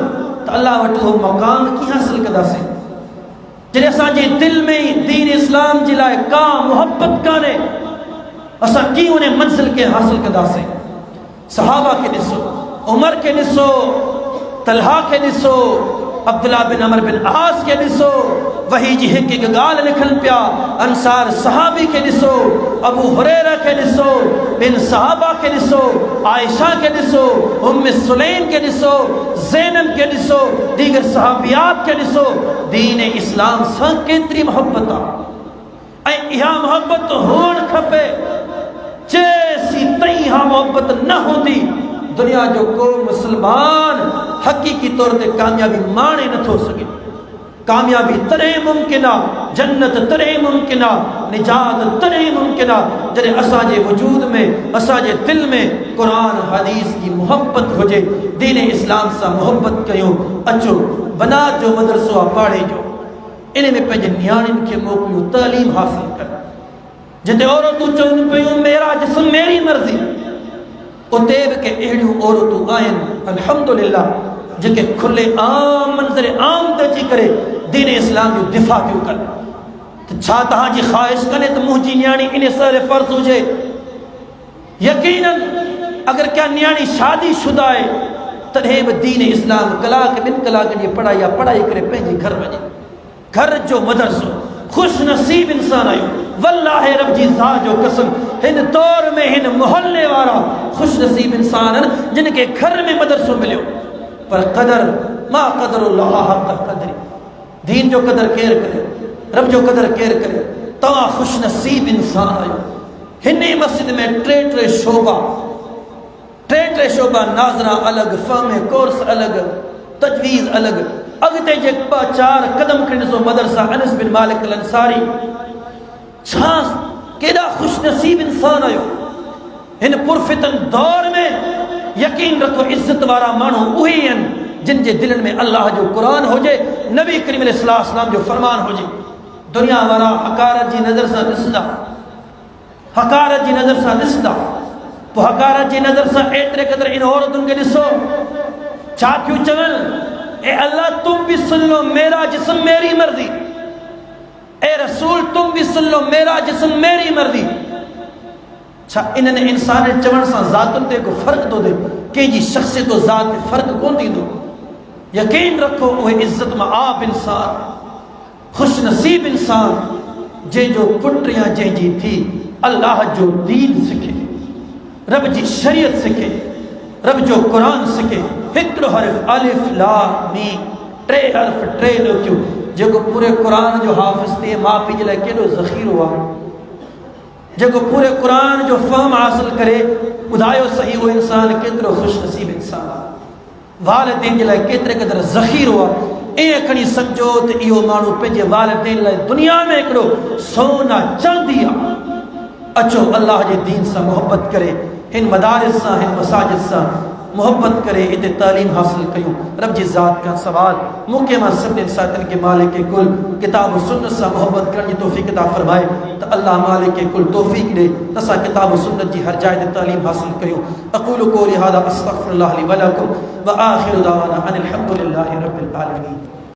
त अल्लाह वटि उहो मक़ाम कीअं हासिल कंदासीं जॾहिं असांजे दिलि में ई दीन इस्लाम जे लाइ का मुहबत कान्हे असां कीअं उन मंज़िल खे हासिल कंदासीं सहाबा खे ॾिसो उमर खे ॾिसो तलहा खे ॾिसो अब्दुल्ला बिन अमर बिन आस के ॾिसो वही जी हिक हिक ॻाल्हि लिखनि पिया अंसार सहाबी के ॾिसो अबू हुरैरा के ॾिसो बिन सहाबा के ॾिसो आयशा के ॾिसो उम्मे सुलैम के ॾिसो ज़ैनब के ॾिसो दीगर सहाबियात के ॾिसो दीन इस्लाम सां केतिरी मोहब्बत आहे ऐं इहा मोहब्बत हुअणु खपे जेसी ताईं इहा मोहब्बत न हूंदी दुनिया जो को मुसलमान हकीकी तौर ते कामयाबी माणे नथो सके कामयाबी तॾहिं मुमकिन आहे जन्नत तॾहिं मुमकिन आहे निजात तॾहिं मुमकिन आहे जॾहिं असांजे वजूद में असांजे दिलि में क़ुरान हदीस जी मोहब्बत हुजे दीन इस्लाम सां मोहब्बत कयूं अचो बनात जो मदरसो आहे पाड़े जो इन में पंहिंजे नियाणियुनि खे मोकिलियो तालीम हासिल कर जिते औरतूं चवनि पियूं मेरा जिस्म मेरी मर्ज़ी उते बि के अहिड़ियूं औरतूं आहिनि अल्हम्दुलिल्लाह जेके खुले आम मंज़र आम ते अची करे दीन इस्लाम जो दिफ़ा पियूं कनि त छा तव्हांजी ख़्वाहिश कने त मुंहिंजी नियाणी इन सर फ़र्ज़ हुजे यकीनन अगर क्या नियाणी शादी शुदा आहे तॾहिं बि दीन इस्लाम कलाक ॿिनि कलाकनि जी पढ़ाई करे पंहिंजे घर वञे घर जो मदरसो खुश नसीब इंसान आयो वल्लाह रब जी ज़ात जो कसम हिन दौर में हिन मोहल्ले वारा खुश नसीब इंसान जिनके घर में मदरसो मिलियो पर कदर मा कदरुल्लाह हक़ क़दरी दीन जो कदर केर करे रब जो कदर केर करे तवा खुश नसीब इंसान आयो हिन मस्जिद में टे शोबा नाज़रा अलग फहम कोर्स अलग तजवीज़ अलग अगते जे 4 कदम खिंडो मदरसा अनस बिन मालिक अल अंसारी छा केड़ा खुश नसीब इंसान आयो इन पुरफितन दौर में यकीन रखो इज्जत वाला मानू उही आहिनि जिन जे दिलनि में अल्लाह जो कुरान होजे नबी करीम अलैहिस्सलाम जो फरमान होजे दुनिया वाला हकारत जी नज़र सां ॾिसंदा हकारत जी नज़र सां ॾिसंदा पोइ हकारत जी नज़र सां एतिरे क़दुरु इन औरतुनि खे ॾिसो छा थियूं चवनि ए अल्लाह तुम भी सुन लो मेरा जिस्म मेरी मर्जी ए रसूल तुम भी सुन लो मेरा जिस्म मेरी मर्जी छा इन्हनि इंसान चवण सां ज़ातुनि ते को फ़र्क़ थो थिए कंहिंजी शख़्सियत तो ज़ात ते फ़र्क़ कोन थींदो यकीन रखो उहे इज़्ज़त में आप इंसान खुश नसीब इंसान जंहिंजो पुट या जंहिंजी थी अल्लाह जो दीन सिखे रब जी शरीयत सिखे रब जो कुरान सिखे हिकिड़ो हर्फ अलिफ लाम मीम 3 हर्फ 3 लिखियो जेको पूरे कुरान जो हाफ़िज़ थिए माउ पीउ जे लाइ केॾो ज़ख़ीरो आहे जेको पूरे कुरान जो फ़हम हासिल करे ॿुधायो सही वो इंसान केतिरो खुश नसीब इंसान आहे वालिदैन जे लाइ केतिरे क़दुरु ज़ख़ीरो आहे। ईअं खणी सम्झो त इहो माण्हू पंहिंजे वालिदैन लाइ दुनिया में हिकिड़ो सोना चांदी आहे। अचो अल्लाह जे दीन सां मोहब्बत करे, हिन मदारिस सां, हिन मसाजिद सां मोहब्बत करे इते तालीम हासिल कयूं। रब जी ज़ात का सवाल मूंखे मां सभिनी साथियुनि खे मालिक कुल किताब सुन्नत सां मोहब्बत करण जी तौफ़ीक़ अता फरमाए त अल्लाह मालिक कुल तौफ़ीक़ ॾे त असां किताब सुन्नत जी हर जाइ ते तालीम हासिल कयूं। अक़ूलु क़ौली हाज़ा अस्तग़फ़िरुल्लाह ली व लकुम व आख़िरु दावाना अनिल हम्दुलिल्लाहि रब्बिल आलमीन।